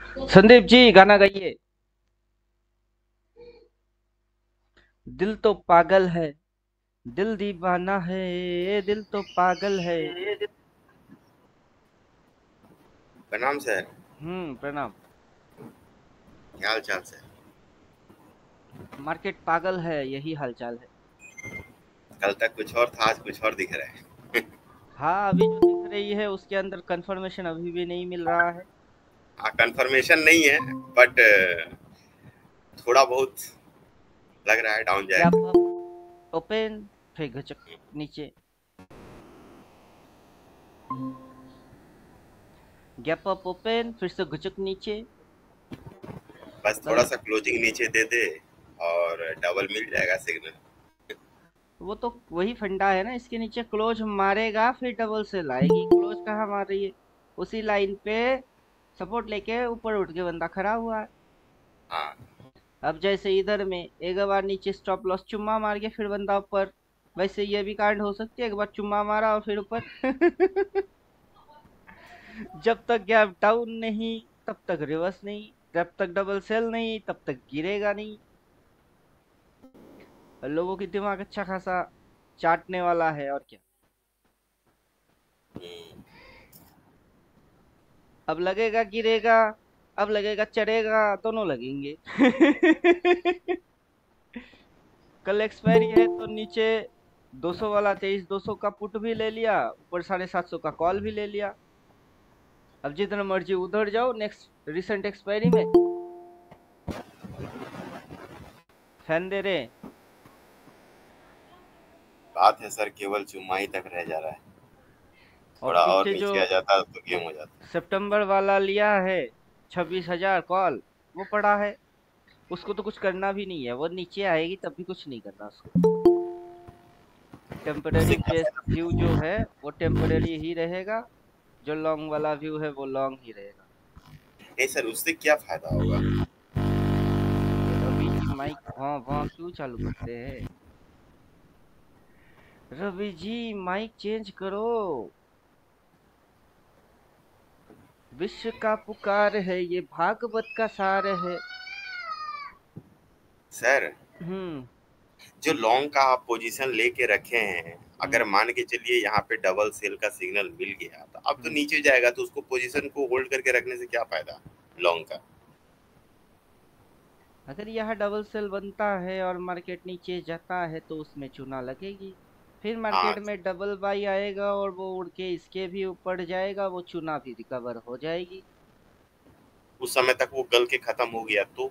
संदीप जी गाना गाइए। दिल तो पागल है, दिल दीवाना है, दिल तो पागल है। प्रणाम सर। प्रणाम। क्या हाल चाल सर? मार्केट पागल है, यही हालचाल है। कल तक कुछ और था, आज कुछ और दिख रहा है। हाँ, अभी जो दिख रही है उसके अंदर कंफर्मेशन अभी भी नहीं मिल रहा है। हाँ, कंफर्मेशन नहीं है, बट थोड़ा बहुत लग रहा है डाउन गैप जाएगा। अप, ओपन, फिर घचक नीचे। गैप अप, ओपन, फिर से घचक नीचे। बस थोड़ा कल सा क्लोजिंग नीचे दे दे और डबल मिल जाएगा सिग्नल। वो तो वही फंडा है ना, इसके नीचे क्लोज मारेगा फिर डबल सेल आएगी। क्लोज कहाँ मार रही है? उसी लाइन पे सपोर्ट लेके ऊपर उठ के बंदा खड़ा हुआ है। हाँ। अब जैसे इधर में एक बार नीचे स्टॉप लॉस चुम्मा मार के फिर बंदा ऊपर, वैसे ये भी कांड हो सकती है, एक बार चुम्मा मारा और फिर ऊपर। जब तक गैप डाउन नहीं तब तक रिवर्स नहीं, जब तक डबल सेल नहीं तब तक गिरेगा नहीं। और लोगों की दिमाग अच्छा खासा चाटने वाला है और क्या। हम्म। अब लगेगा गिरेगा, अब लगेगा चढ़ेगा, दोनों लगेंगे। कल एक्सपायरी है तो नीचे 200 वाला 23,200 का पुट भी ले लिया, ऊपर 750 का कॉल भी ले लिया। अब जितना मर्जी उधर जाओ नेक्स्ट रिसेंट एक्सपायरी में फैन दे रहे हैं। बात है सर, केवल चुमाई तक रह जा रहा है। और थोड़ा और पीछे जो नीचे आ जाता तो गेम हो जाता। सितंबर वाला लिया है 26,000 कॉल, वो पड़ा है। उसको तो कुछ करना भी नहीं है, वो नीचे आएगी तब भी कुछ नहीं करना उसको। उससे टेम्पररी क्या फेस फायदा? व्यू जो है वो टेम्पररी ही रहेगा, जो लॉन्ग वाला व्यू है वो लॉन्ग ही रहेगा। नहीं सर, उससे क्या फायदा होगा? ये रवि जी माइक भौं भौं क्यों चालू करते हैं? रवि जी माइक चेंज करो। विश्व का पुकार है, ये भागवत का सार है। सर, हम्म। जो लॉन्ग का आप पोजीशन लेके रखे हैं, अगर हम्म। मान के चलिए यहाँ पे डबल सेल का सिग्नल मिल गया तो अब तो हम्म। नीचे जाएगा, तो उसको पोजीशन को होल्ड करके रखने से क्या फायदा लॉन्ग का? अगर यह डबल सेल बनता है और मार्केट नीचे जाता है तो उसमें चूना लगेगी। फिर मार्केट हाँ। में डबल बाई आएगा और वो उड़ के इसके भी ऊपर जाएगा, वो चूना भी रिकवर हो जाएगी। उस समय तक वो गल के खत्म हो गया तो?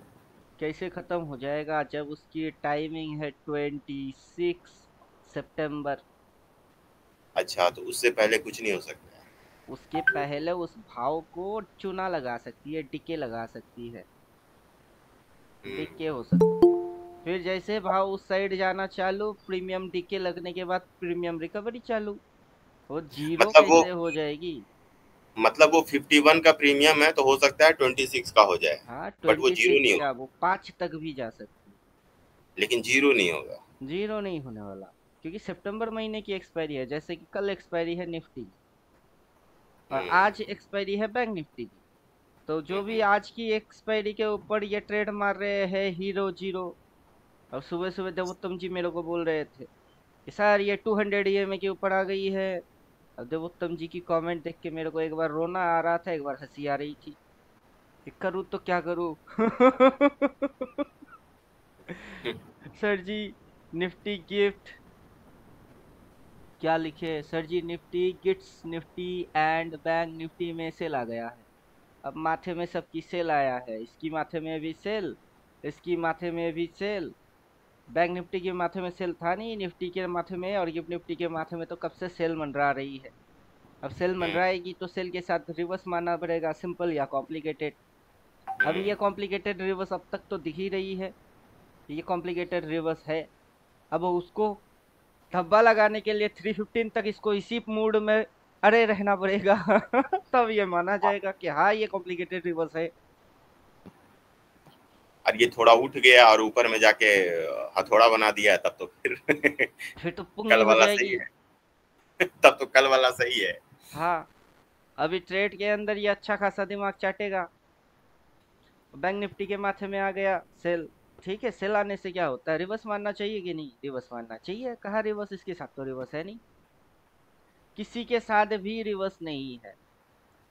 कैसे खत्म हो जाएगा जब उसकी टाइमिंग है 26 सितंबर। अच्छा, तो उससे पहले कुछ नहीं हो सकता? उसके पहले उस भाव को चूना लगा सकती है, टिके लगा सकती है, डिके हम्म। हो सकती है। फिर जैसे भाव उस साइड जाना चालू, प्रीमियम डिके लगने के बाद प्रीमियम रिकवरी चालू। वो जीरो मतलब वो कैसे हो जाएगी? मतलब वो 51 का प्रीमियम है तो हो सकता है 26 का हो जाए, हाँ, बट वो जीरो 26 नहीं क्या, होगा। वो 5 तक भी जा सकती है। लेकिन जीरो नहीं होगा। जीरो नहीं होने वाला, क्योंकि सितंबर महीने की एक्सपायरी है। जैसे कि कल एक्सपायरी है निफ्टी की और हम्म। आज एक्सपायरी है बैंक निफ्टी की। तो जो भी हम्म। आज की एक्सपायरी के ऊपर ये ट्रेड मार रहे हैं हीरो जीरो। अब सुबह सुबह देवोत्तम जी मेरे को बोल रहे थे कि सर ये 200 ईएमए के ऊपर आ गई है। अब देवोत्तम जी की कमेंट देख के मेरे को एक बार रोना आ रहा था, एक बार हंसी आ रही थी कि करूँ तो क्या करूँ। सर जी निफ्टी गिफ्ट क्या लिखे? सर जी निफ्टी गिट्स निफ्टी एंड बैंक निफ्टी में सेल आ गया है। अब माथे में सबकी सेल आया है, इसकी माथे में भी सेल, इसकी माथे में भी सेल। बैंक निफ्टी के माथे में सेल था नहीं, निफ्टी के माथे में और गिफ्ट निफ्टी के माथे में तो कब से सेल मंडरा रही है। अब सेल हम्म। मंडराएगी तो सेल के साथ रिवर्स मानना पड़ेगा, सिंपल या कॉम्प्लिकेटेड। अब ये हम्म। कॉम्प्लिकेटेड रिवर्स अब तक तो दिख ही रही है, ये कॉम्प्लिकेटेड रिवर्स है। अब उसको धब्बा लगाने के लिए 315 तक इसको इसी मूड में अरे रहना पड़ेगा। तब ये माना जाएगा कि हाँ ये कॉम्प्लिकेटेड रिवर्स है। और ये थोड़ा उठ गया और ऊपर में जाके हथौड़ा बना दिया, तब तो फिर फिर तो पुंगी कल हो वाला सही जाएगी। है। तब तो कल वाला सही है। हाँ, अभी ट्रेड के अंदर ये अच्छा खासा दिमाग चाटेगा। बैंक निफ्टी के माथे में आ गया सेल। ठीक है, सेल आने से क्या होता है, रिवर्स मारना चाहिए कि नहीं, रिवर्स मारना चाहिए। कहाँ रिवर्स, इसके साथ तो रिवर्स है नहीं, किसी के साथ भी रिवर्स नहीं है।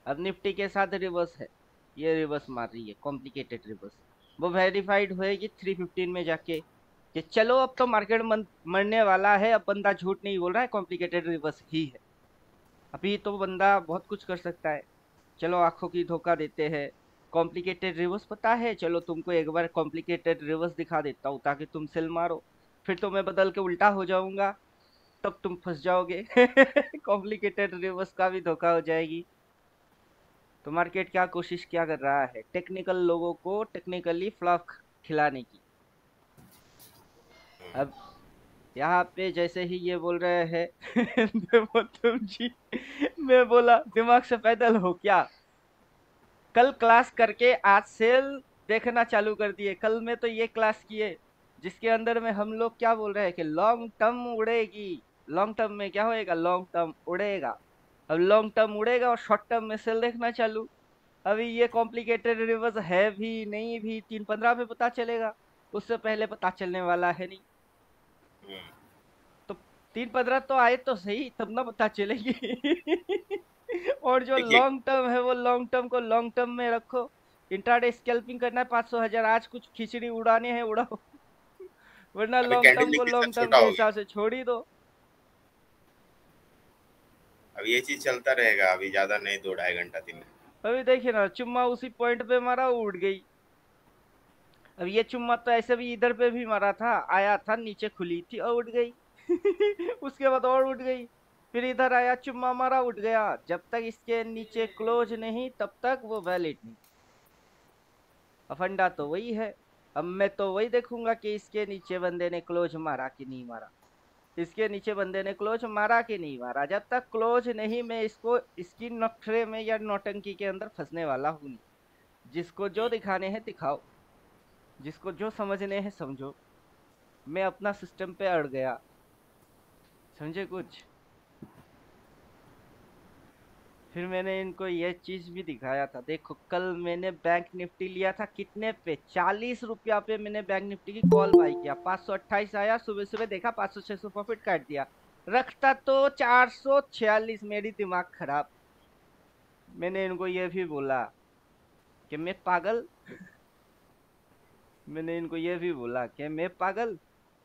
अब निफ्टी के साथ रिवर्स है, ये रिवर्स मार रही है, कॉम्प्लिकेटेड रिवर्स। वो वेरीफाइड होएगी 315 में जाके कि चलो अब तो मार्केट मरने वाला है, अब बंदा झूठ नहीं बोल रहा है, कॉम्प्लिकेटेड रिवर्स ही है। अभी तो बंदा बहुत कुछ कर सकता है। चलो आंखों की धोखा देते हैं, कॉम्प्लिकेटेड रिवर्स पता है, चलो तुमको एक बार कॉम्प्लिकेटेड रिवर्स दिखा देता हूँ ताकि तुम सेल मारो। फिर तो मैं बदल के उल्टा हो जाऊंगा, तब तुम फंस जाओगे। कॉम्प्लिकेटेड रिवर्स का भी धोखा हो जाएगी। तो मार्केट क्या कोशिश क्या कर रहा है, टेक्निकल लोगों को टेक्निकली फ्लॉप खिलाने की। अब यहाँ पे जैसे ही ये बोल रहे हैं तुम जी, मैं बोला दिमाग से पैदल हो क्या। कल क्लास करके आज सेल देखना चालू कर दिए। कल में तो ये क्लास किए जिसके अंदर में हम लोग क्या बोल रहे हैं कि लॉन्ग टर्म उड़ेगी। लॉन्ग टर्म में क्या होएगा, लॉन्ग टर्म उड़ेगा। अब लॉन्ग टर्म उड़ेगा और शॉर्ट टर्म में सेल देखना चालू। अभी ये कॉम्प्लिकेटेड रिवर्स है भी नहीं भी 3:15 पे पता चलेगा, उससे पहले पता चलने वाला है नहीं। तो 3:15 तो आए तो सही, तब ना पता चलेगी। और जो देखिए, लॉन्ग टर्म है वो लॉन्ग टर्म को लॉन्ग टर्म में रखो। इंट्राडे स्कैल्पिंग करना है 500,000, आज कुछ खिचड़ी उड़ाने हैं उड़ाओ। वरना अभी लॉन्ग कैंडल टर्म को देखिए सब लॉन्ग टर्म छोटा के हो गया। हिसाब से छोड़ ही दो। अब ये चीज चलता रहेगा, अभी ज्यादा नहीं, 2 ढाई घंटा 3 घंटा। अभी देखिए ना, चुम्मा उसी पॉइंट पे मारा, उड़ गई। अब ये चुम्मा तो ऐसे भी इधर पे भी मारा था, आया था नीचे खुली थी और उठ गई। उसके बाद और उठ गई, फिर इधर आया चुम्मा मारा उठ गया। जब तक इसके नीचे क्लोज नहीं तब तक वो वैलिड नहीं। फंडा तो वही है। अब मैं तो वही देखूंगा कि इसके नीचे बंदे ने क्लोज मारा कि नहीं मारा, इसके नीचे बंदे ने क्लोज मारा कि नहीं मारा। जब तक क्लोज नहीं, मैं इसको इसकी नखरे में या नौटंकी के अंदर फंसने वाला हूँ नहीं। जिसको जो दिखाने हैं दिखाओ, जिसको जो समझने हैं समझो। मैं अपना सिस्टम पे अड़ गया, समझे कुछ। फिर मैंने इनको ये चीज भी दिखाया था, देखो कल मैंने बैंक निफ्टी लिया था कितने पे, 40 रुपया पे मैंने बैंक निफ्टी की कॉल बाई किया। 528 आया, सुबह सुबह देखा 500-600 प्रॉफिट काट दिया। रखता तो 446, मेरी दिमाग खराब। मैंने इनको ये भी बोला कि मैं पागल, मैंने इनको ये भी बोला कि मैं पागल,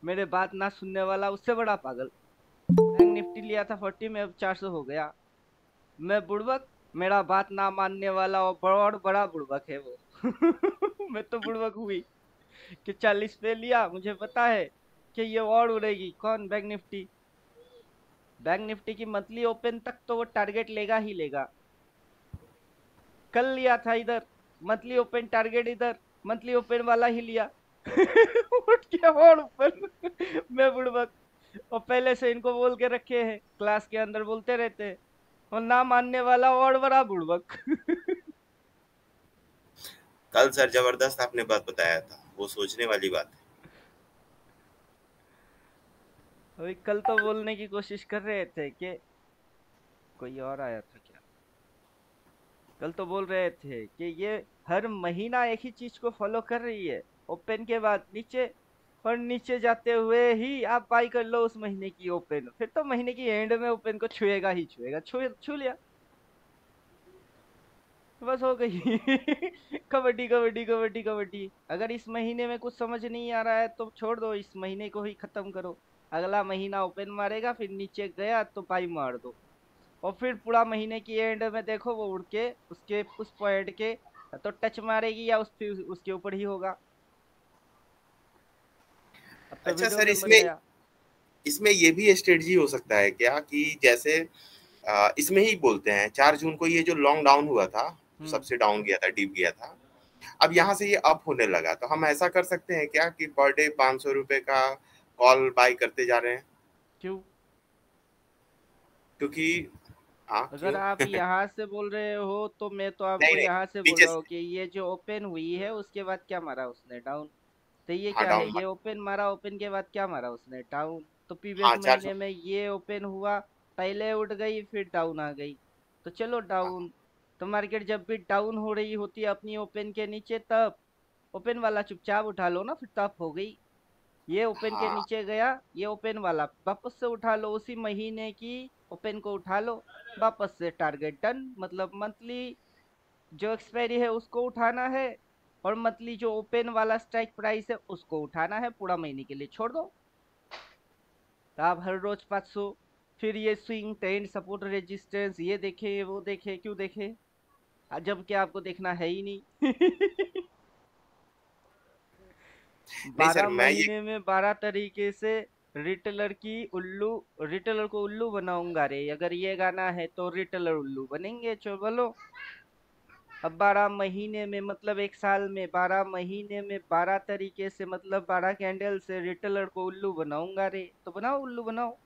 मेरे बात ना सुनने वाला उससे बड़ा पागल। बैंक निफ्टी लिया था 40 में, अब 400 हो गया। मैं बुड़बक, मेरा बात ना मानने वाला और बड़ा और बड़ा बुड़बक है वो। मैं तो बुड़बक हुई कि 40 पे लिया, मुझे पता है कि ये और उड़ेगी। कौन, बैंक निफ्टी। बैंक निफ्टी की मंथली ओपन तक तो वो टारगेट लेगा ही लेगा। कल लिया था इधर, मंथली ओपन टारगेट इधर, मंथली ओपन वाला ही लिया। उठ के और ऊपर। मैं बुड़बक, और पहले से इनको बोल के रखे हैं, क्लास के अंदर बोलते रहते हैं, और ना मानने वाला और बड़ा बुड़बक। कल सर जबरदस्त आपने बात बताया था, वो सोचने वाली बात है। अभी कल तो बोलने की कोशिश कर रहे थे कि कोई और आया था क्या। कल तो बोल रहे थे कि ये हर महीना एक ही चीज को फॉलो कर रही है, ओपन के बाद नीचे, और नीचे जाते हुए ही आप बाई कर लो उस महीने की ओपन, फिर तो महीने की एंड में ओपन को छुएगा ही छुएगा। छू लिया, बस हो गई। कबड्डी कबड्डी कबड्डी कबड्डी। अगर इस महीने में कुछ समझ नहीं आ रहा है तो छोड़ दो, इस महीने को ही खत्म करो। अगला महीना ओपन मारेगा, फिर नीचे गया तो बाई मार दो, और फिर पूरा महीने की एंड में देखो वो उड़ के उसके उस पॉइंट के तो टच मारेगी या उसके ऊपर ही होगा। अब तो अच्छा वीडियो सर, गेम बन इसमें गया। इसमें ये भी स्ट्रेटजी हो सकता है क्या कि जैसे इसमें ही बोलते हैं 4 जून को ये जो लॉन्ग डाउन हुआ था, जो हम्म। सबसे डाउन गया था, डीप गया था, अब यहाँ से ये अप होने लगा, तो हम ऐसा कर सकते हैं क्या कि पर डे 500 रुपए का कॉल बाय करते जा रहे हैं? क्यों। क्योंकि हाँ, अगर क्यों? आप यहाँ से बोल रहे हो तो मैं तो नहीं आपको नहीं, यहाँ से बोल नीचे रहा हूँ से। कि ये जो ओपन हुई है उसके बाद क्या मारा उसने, डाउन। तो ये हाँ, क्या है, डाउन। ये ओपन मारा, ओपन के बाद क्या मारा उसने, डाउन। तो प्रीवियस हाँ, 400। महीने में ये ओपन हुआ, पहले उठ गई फिर डाउन आ गई, तो चलो हाँ, डाउन। तो मार्केट जब भी डाउन हो रही होती है अपनी ओपन के नीचे, तब ओपन वाला चुपचाप उठा लो ना, फिर तो आप हो गई। ये ओपन के हाँ। नीचे गया, ये ओपन वाला वापस से उठा लो, उसी महीने की ओपन को उठा लो, वापस से टारगेट डन। मतलब मंथली जो एक्सपायरी है उसको उठाना है, और मंथली जो ओपन वाला स्ट्राइक प्राइस है उसको उठाना है, पूरा महीने के लिए छोड़ दो। तो आप हर रोज 500। फिर ये स्विंग ट्रेंड सपोर्ट रेजिस्टेंस ये देखे वो देखे, क्यों देखे जब कि आपको देखना है ही नहीं। नहीं सर, 12 मैं ये महीने में 12 तरीके से रिटेलर की उल्लू, रिटेलर को उल्लू बनाऊंगा रे, अगर ये गाना है तो रिटेलर उल्लू बनेंगे, चलो बोलो। अब 12 महीने में मतलब एक साल में 12 महीने में 12 तरीके से, मतलब 12 कैंडल से रिटेलर को उल्लू बनाऊंगा रे, तो बनाओ उल्लू बनाओ।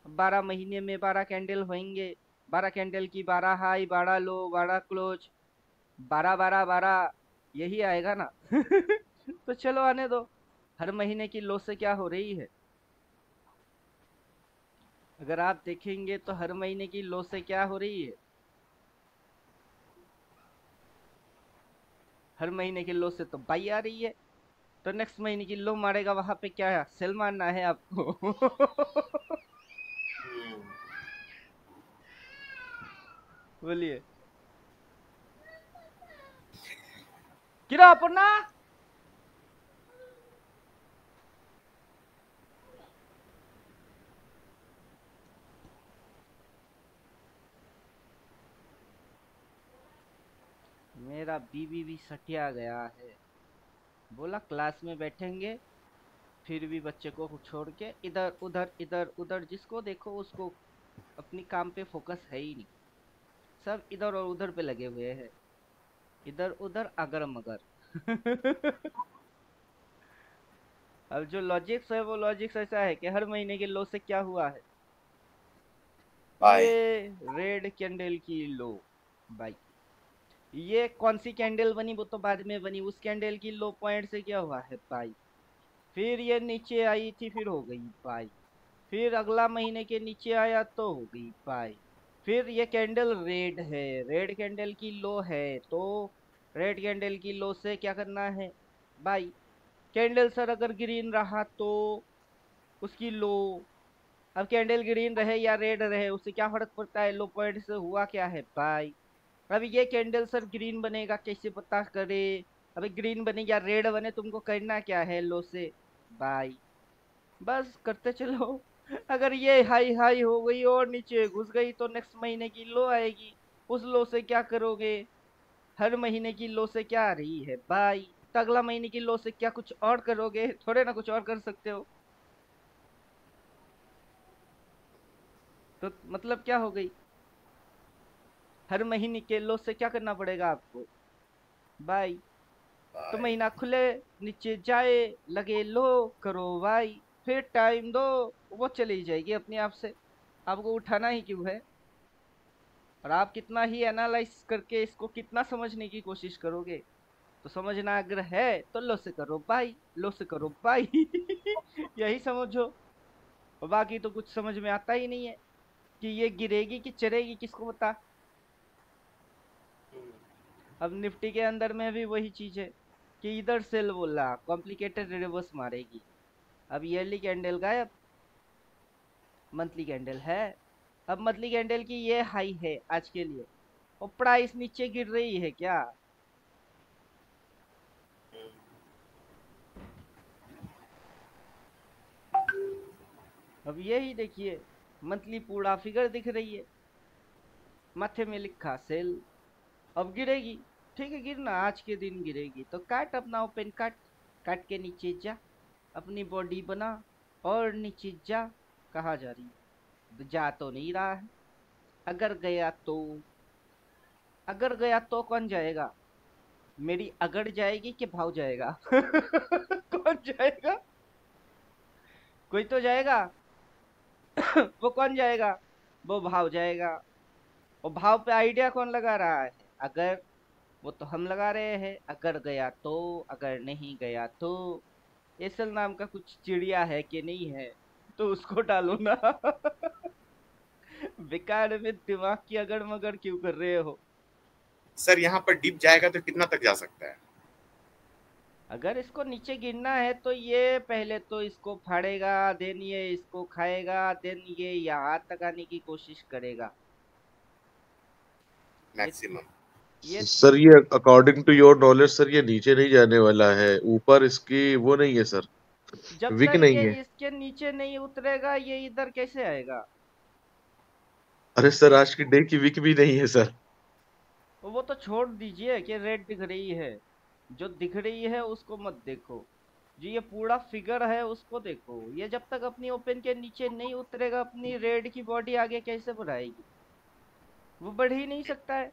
12 महीने में 12 कैंडल होंगे, 12 कैंडल की 12 हाई 12 लो 12 क्लोज, 12 12 12, यही आएगा ना। तो चलो आने दो। हर महीने की लो से क्या हो रही है, अगर आप देखेंगे तो हर महीने की लो से क्या हो रही है, हर महीने की लो से तो बाई आ रही है। तो नेक्स्ट महीने की लो मारेगा, वहां पे क्या है, सेल मारना है आपको। हम्म, बोलिए। किरा अपना मेरा बीबी भी सटिया गया है, बोला क्लास में बैठेंगे, फिर भी बच्चे को छोड़ के इधर उधर जिसको देखो उसको अपनी काम पे फोकस है ही नहीं, सब इधर और उधर पे लगे हुए हैं, इधर उधर अगर मगर। अब जो लॉजिक्स है वो लॉजिक्स ऐसा है कि हर महीने के लो से क्या हुआ है, बाय। ये रेड कैंडल की लो भाई, ये कौन सी कैंडल बनी वो तो बाद में बनी, उस कैंडल की लो पॉइंट से क्या हुआ है भाई, फिर ये नीचे आई थी फिर हो गई भाई, फिर अगला महीने के नीचे आया तो हो गई भाई, फिर ये कैंडल रेड है, रेड कैंडल की लो है, तो रेड कैंडल की लो से क्या करना है भाई, कैंडल सर अगर ग्रीन रहा तो उसकी लो, अब कैंडल ग्रीन रहे या रेड रहे उससे क्या फर्क पड़ता है, लो पॉइंट से हुआ क्या है भाई। अब ये कैंडल सर ग्रीन बनेगा कैसे पता करे, अभी ग्रीन बने या रेड बने तुमको करना क्या है लो से भाई, बस करते चलो। अगर ये हाई हाई हो गई और नीचे घुस गई तो नेक्स्ट महीने की लो आएगी, उस लो से क्या करोगे, हर महीने की लो से क्या आ रही है भाई, तो अगला महीने की लो से क्या कुछ और करोगे, थोड़े ना कुछ और कर सकते हो। तो मतलब क्या हो गई, हर महीने के लो से क्या करना पड़ेगा आपको भाई, तो बाय। महीना खुले नीचे जाए लगे लो करो भाई, फिर टाइम दो, वो चली जाएगी अपने आप से, आपको उठाना ही क्यों है। और आप कितना ही एनालाइज करके इसको कितना समझने की कोशिश करोगे, तो समझना अगर है तो लो से करो भाई, लो से करो भाई। यही समझो, और बाकी तो कुछ समझ में आता ही नहीं है कि ये गिरेगी कि चढ़ेगी किसको पता। अब निफ्टी के अंदर में भी वही चीज है कि इधर सेल बोला कॉम्प्लिकेटेड रिवर्स मारेगी, अब ईयरली कैंडल गायब, मंथली कैंडल है, अब मंथली कैंडल की ये हाई है आज के लिए, और प्राइस नीचे गिर रही है क्या, अब यही देखिए, मंथली पूरा फिगर दिख रही है, माथे में लिखा सेल, अब गिरेगी, ठीक है गिरना आज के दिन गिरेगी तो काट अपना ओपन काट, काट के नीचे जा, अपनी बॉडी बना और नीचे जा, कहा जा रही है, जा तो नहीं रहा है, अगर गया तो, अगर गया तो कौन जाएगा, मेरी अगड़ जाएगी कि भाव जाएगा। कौन जाएगा, कोई तो जाएगा। वो कौन जाएगा, वो भाव जाएगा, और भाव पे आइडिया कौन लगा रहा है, अगर, वो तो हम लगा रहे हैं, अगर गया तो, अगर नहीं गया तो, एसल नाम का कुछ चिड़िया है कि नहीं है, तो उसको डालो ना। बेकार में दिमाग की अगड़ मगड़ क्यों कर रहे हो? सर यहाँ पर डिप जाएगा तो कितना तक जा सकता है? अगर इसको नीचे गिरना है तो ये पहले तो इसको फाड़ेगा, देन ये इसको खाएगा, देन ये यहाँ तक आने की कोशिश करेगा। ये मैक्सिमम। ये सर ये according to your knowledge sir ये नीचे नहीं जाने वाला है, ऊपर इसकी वो नहीं है सर, जब विक तक नहीं ये है। इसके नीचे नहीं उतरेगा ये इधर कैसे आएगा? अरे सर आज की डे की विक भी नहीं है सर। वो तो छोड़ दीजिए कि रेड दिख रही है। जो दिख रही है उसको मत देखो, जो ये पूरा फिगर है उसको देखो। ये जब तक अपनी ओपन के नीचे नहीं उतरेगा अपनी रेड की बॉडी आगे कैसे बढ़ाएगी? वो बढ़ ही नहीं सकता है।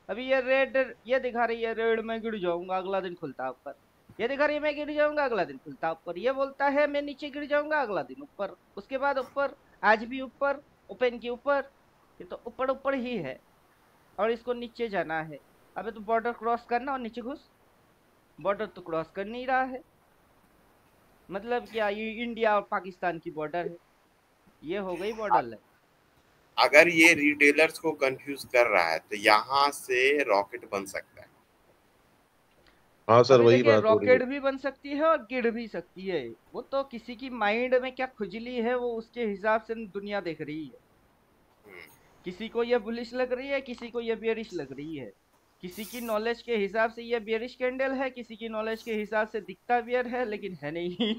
अभी ये रेड ये दिखा रही है रेड में गिर जाऊंगा, अगला दिन खुलता है ऊपर। ये दिखा रही है मैं गिर जाऊंगा, अगला दिन खुलता है ऊपर। ये बोलता है मैं नीचे गिर जाऊंगा, अगला दिन ऊपर, उसके बाद ऊपर, आज भी ऊपर, ओपन के ऊपर। ये तो ऊपर ऊपर ही है और इसको नीचे जाना है। अबे तो बॉर्डर क्रॉस करना और नीचे घुस। बॉर्डर तो क्रॉस कर नहीं रहा है। मतलब क्या, ये इंडिया और पाकिस्तान की बॉर्डर है, ये हो गई बॉर्डर लाइन। अगर ये रिटेलर्स को कंफ्यूज कर रहा है तो यहाँ से रॉकेट बन सकता है। हाँ सर अभी वही देखिए बात हो रही है। रॉकेट भी बन सकती है और गिर भी सकती है। वो तो किसी की माइंड में क्या खुजली है वो उसके हिसाब से दुनिया देख रही है। हम्म, किसी को ये बुलिश लग रही है, किसी को ये बियरिश लग रही है। किसी की नॉलेज के हिसाब से ये बियरिश कैंडल है, किसी की नॉलेज के हिसाब से दिखता बियर है लेकिन है नहीं।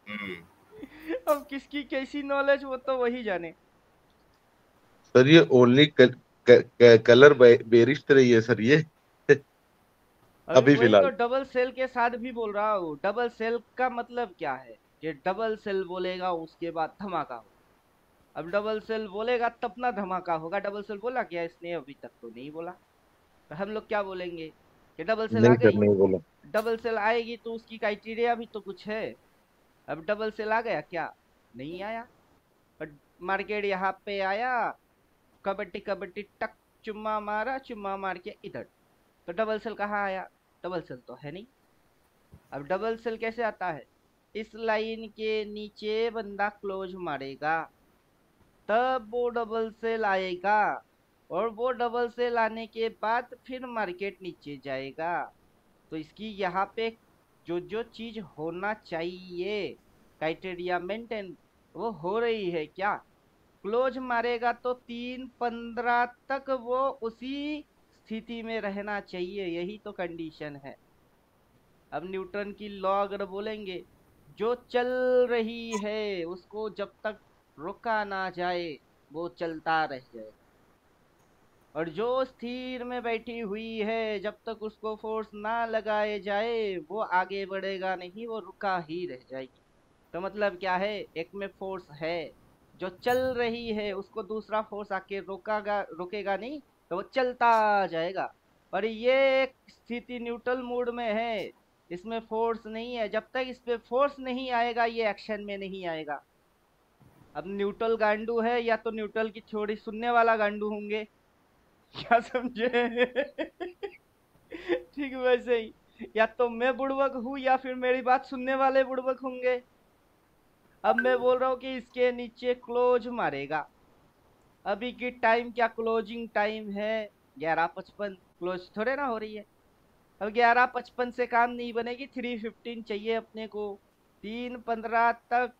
हम्म। अब किसकी कैसी नॉलेज वो तो वही जाने। सर ये ओनली कलर बेरिश रही है सर ये। अभी अभी वही तो फिलहाल। डबल सेल के साथ भी बोल रहा हूँ। डबल सेल का मतलब क्या है? कि डबल सेल बोलेगा उसके बाद धमाका होगा। अब डबल सेल बोलेगा तब ना धमाका होगा। डबल सेल बोला क्या इसने? अभी तक तो नहीं बोला। तो हम लोग क्या बोलेंगे कि डबल सेल आ नहीं सर गई। नहीं बोला। डबल सेल आएगी तो उसकी क्राइटेरिया भी तो कुछ है। अब डबल सेल आ गया क्या? नहीं आया। और मार्केट यहाँ पे आया, कबड्डी कबड्डी टक, चुम्मा मारा, चुम्मा मार के इधर। तो डबल सेल कहाँ आया? डबल सेल तो है नहीं। अब डबल सेल कैसे आता है? इस लाइन के नीचे बंदा क्लोज मारेगा तब वो डबल सेल आएगा। और वो डबल सेल आने के बाद फिर मार्केट नीचे जाएगा। तो इसकी यहाँ पे जो जो चीज होना चाहिए, क्राइटेरिया मेंटेन, वो हो रही है क्या? क्लोज मारेगा तो 3:15 तक वो उसी स्थिति में रहना चाहिए, यही तो कंडीशन है। अब न्यूटन की लॉ अगर बोलेंगे, जो चल रही है उसको जब तक रोका ना जाए वो चलता रह जाएगा। और जो स्थिर में बैठी हुई है जब तक उसको फोर्स ना लगाए जाए वो आगे बढ़ेगा नहीं, वो रुका ही रह जाएगी। तो मतलब क्या है? एक में फोर्स है, जो चल रही है उसको दूसरा फोर्स आके रोकेगा नहीं, तो वो चलता जाएगा। और ये एक स्थिति न्यूट्रल मोड में है, इसमें फोर्स नहीं है। जब तक इस पे फोर्स नहीं आएगा ये एक्शन में नहीं आएगा। अब न्यूट्रल गांडू है या तो न्यूट्रल की थ्योरी सुनने वाला गांडू होंगे। क्या समझे? ठीक वैसे ही या तो मैं बुड़बक हूँ या फिर मेरी बात सुनने वाले बुड़बक होंगे। अब मैं बोल रहा हूँ कि इसके नीचे क्लोज मारेगा। अभी की टाइम क्या क्लोजिंग टाइम है? 11:55। क्लोज थोड़े ना हो रही है। अब 11:55 से काम नहीं बनेगी, 3:15 चाहिए अपने को। 3:15 तक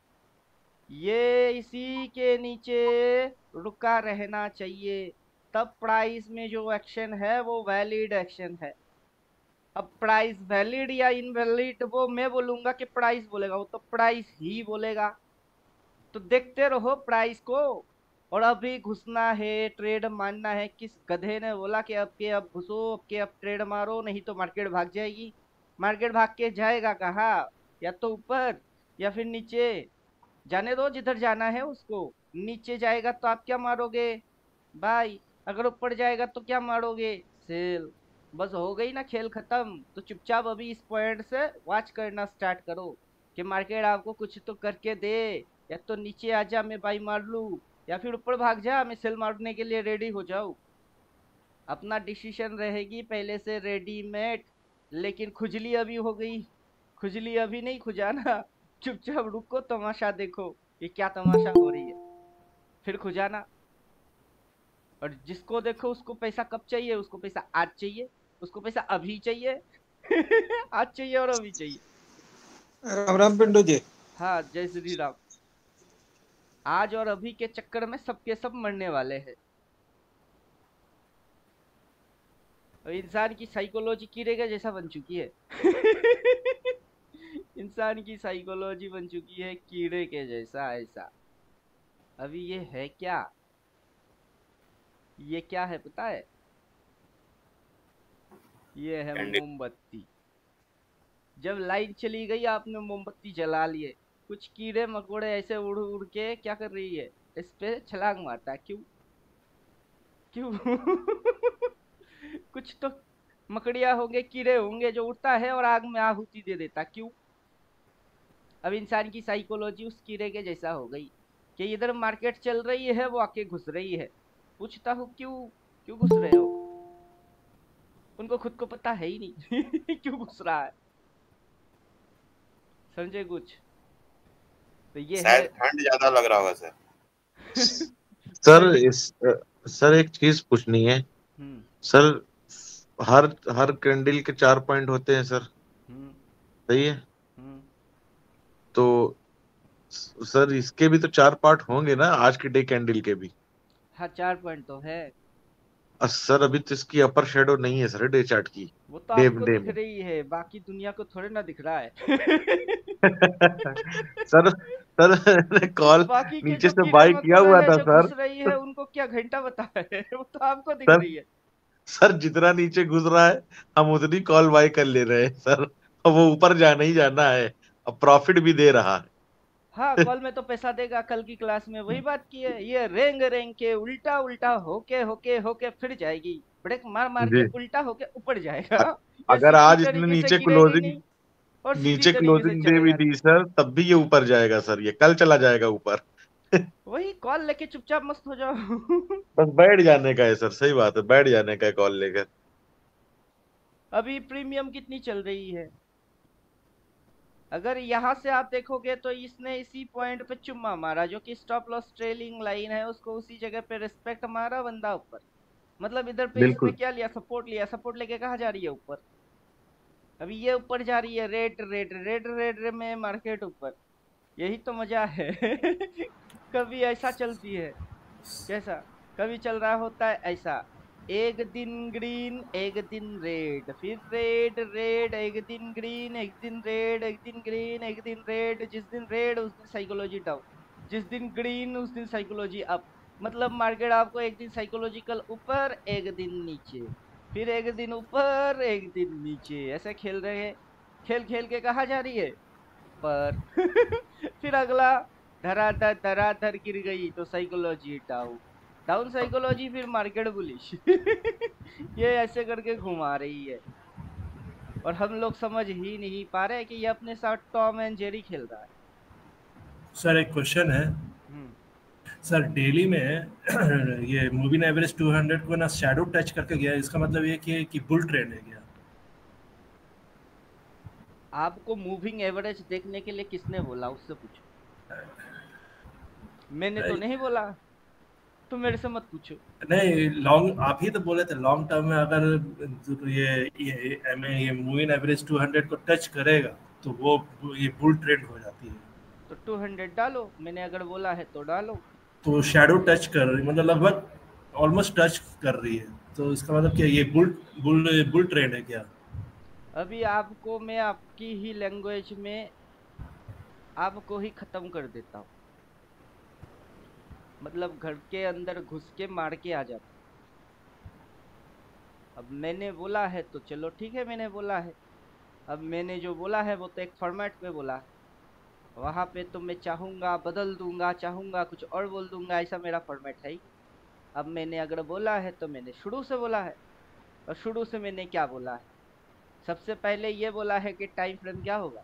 ये इसी के नीचे रुका रहना चाहिए। तब प्राइस में जो एक्शन है वो वैलिड एक्शन है। अब प्राइस वैलिड या इनवैलिड वो मैं बोलूंगा कि प्राइस बोलेगा, वो तो प्राइस ही बोलेगा। तो देखते रहो प्राइस को। और अभी घुसना है, ट्रेड मारना है। किस गधे ने बोला कि अब घुसो, अब के अब ट्रेड मारो, नहीं तो मार्केट भाग जाएगी? मार्केट भाग के जाएगा कहाँ? या तो ऊपर या फिर नीचे। जाने दो जिधर जाना है उसको। नीचे जाएगा तो आप क्या मारोगे भाई? अगर ऊपर जाएगा तो क्या मारोगे? सेल। बस हो गई ना खेल खत्म। तो चुपचाप अभी इस पॉइंट से वॉच करना स्टार्ट करो कि मार्केट आपको कुछ तो करके दे। या तो नीचे आ जा मैं बाई मार लूं, या फिर ऊपर भाग जा मैं सेल मारने के लिए रेडी हो जाऊं। अपना डिसीजन रहेगी पहले से रेडीमेड। लेकिन खुजली अभी हो गई। खुजली अभी नहीं खुजाना। चुपचाप रुको, तमाशा देखो कि क्या तमाशा हो रही है। फिर खुजाना, और जिसको देखो उसको पैसा कब चाहिए, उसको पैसा आज चाहिए, उसको पैसा अभी चाहिए। आज चाहिए और अभी चाहिए। राम राम पिंटू जी। हाँ, जय श्री राम। आज और अभी के चक्कर में सबके सब मरने वाले हैं। और इंसान की साइकोलॉजी कीड़े के जैसा बन चुकी है। इंसान की साइकोलॉजी बन चुकी है कीड़े के जैसा, ऐसा। अभी ये है क्या, ये क्या है पता है? ये है कैंडल। मोमबत्ती। जब लाइट चली गई, आपने मोमबत्ती जला लिए, कुछ कीड़े मकोड़े ऐसे उड़ उड़ के क्या कर रही है, इस पे छलांग मारता है। क्यों? क्यों? कुछ तो मकड़िया होंगे, कीड़े होंगे जो उड़ता है और आग में आहुति दे देता। क्यों? अब इंसान की साइकोलॉजी उस कीड़े के जैसा हो गई कि इधर मार्केट चल रही है, वो आके घुस रही है। पूछता हूँ क्यों, क्यों घुस रहे हो? उनको खुद को पता है ही नहीं। क्यों घुस रहा है। समझे कुछ? तो ये है। शायद ठंड ज्यादा लग रहा होगा सर। सर एक चीज पूछनी है हम्म। सर। हर हर कैंडल के 4 पॉइंट होते हैं सर, हम्म। सही है? हम्म। तो सर इसके भी तो 4 पार्ट होंगे ना, आज के डे कैंडल के भी। हाँ, 4 पॉइंट तो है। सर अभी तो इसकी अपर शेडो नहीं है सर डे चार्ट की। वो तो डे आपको डे दिख में। रही है, बाकी दुनिया को थोड़े ना दिख रहा है। सर सर कॉल बाकी के नीचे जो से कीड़े बाय किया मकोड़े हुआ है था जो सर। घुस रही है, उनको क्या घंटा बता है। वो तो आपको दिख सर रही है। सर जितना नीचे घुस रहा है हम उतनी कॉल बाय कर ले रहे हैं सर। अब वो ऊपर जाना ही जाना है, अब प्रॉफिट भी दे रहा हाँ, है। कॉल में तो पैसा देगा। कल की क्लास में वही बात की है। ये रेंग रेंग के उल्टा उल्टा होके होके होके फिर जाएगी, ब्रेक मार मार के जी। उल्टा होके ऊपर जाएगा। अ- ये अगर सीधी आज इसने तरीके से नीचे गिरेगी क्लोजिंग नहीं और सीधी नीचे तरीके से क्लोजिंग दे भी चलेगा दी नहीं। सर, तब भी ये ऊपर जाएगा सर, ये कल चला जाएगा ऊपर। वही कॉल लेके चुपचाप मस्त हो जाओ। बस बैठ जाने का है सर, सही बात है, बैठ जाने का है कॉल लेकर। अभी प्रीमियम कितनी चल रही है? अगर यहाँ से आप देखोगे तो इसने इसी पॉइंट पे चुम्मा मारा, जो कि स्टॉप लॉस ट्रेलिंग लाइन है, उसको उसी जगह पे रिस्पेक्ट मारा, बंदा ऊपर। मतलब इधर पे इसने बिल्कुल। क्या लिया, सपोर्ट लिया। सपोर्ट लेके कहाँ जा रही है? ऊपर। अभी ये ऊपर जा रही है, रेड रेड रेड रेड में मार्केट ऊपर। यही तो मजा है। कभी ऐसा चलती है, कैसा? कभी चल रहा होता है ऐसा, एक दिन ग्रीन एक दिन रेड, फिर रेड रेड, एक दिन ग्रीन एक दिन रेड, एक दिन ग्रीन एक दिन रेड। जिस दिन रेड उस दिन साइकोलॉजी डाउन, जिस दिन ग्रीन उस दिन साइकोलॉजी अप। मतलब मार्केट आपको एक दिन साइकोलॉजिकल ऊपर, एक दिन नीचे, फिर एक दिन ऊपर एक दिन नीचे, ऐसे खेल रहे हैं। खेल खेल के कहा जा रही है पर। फिर अगला, धराधर धराधर गिर गई तो साइकोलॉजी डाउन, डाउन साइकोलॉजी, फिर मार्केट बुलिश। ये ऐसे करके घुमा रही है। और हम लोग समझ ही नहीं पा रहे कि ये अपने साथ टॉम एंड जेरी खेल रहा है। सर एक क्वेश्चन है। हम्म। सर डेली में ये मूविंग एवरेज 200 को ना शैडो टच करके गया, इसका मतलब ये कि बुल ट्रेंड है गया। आपको मूविंग एवरेज देखने के लिए किसने बोला, उससे पूछो। मैंने तो नहीं बोला, तो मेरे से मत पूछो। नहीं, लॉन्ग आप ही तो बोले थे लॉन्ग टर्म में अगर ये मूविंग एवरेज 200 को टच करेगा तो वो ये बुल ट्रेंड हो जाती है। तो 200 डालो, मैंने अगर बोला है तो डालो। तो शैडो टच कर रही, मतलब लगभग ऑलमोस्ट टच कर रही है, तो इसका मतलब क्या ये बुल बुल बुल ट्रेंड है क्या? अभी आपको मैं आपकी ही लैंग्वेज में आपको ही खत्म कर देता हूँ। मतलब घर के अंदर घुस के मार के आ जाता। अब मैंने बोला है तो चलो ठीक है, मैंने बोला है। अब मैंने जो बोला है वो तो एक फॉर्मेट पे बोला है। वहां पे तो मैं चाहूंगा बदल दूंगा, चाहूंगा कुछ और बोल दूंगा, ऐसा मेरा फॉर्मेट है ही। अब मैंने अगर बोला है तो मैंने शुरू से बोला है। और शुरू से मैंने क्या बोला है? सबसे पहले ये बोला है कि टाइम फ्रेम क्या होगा?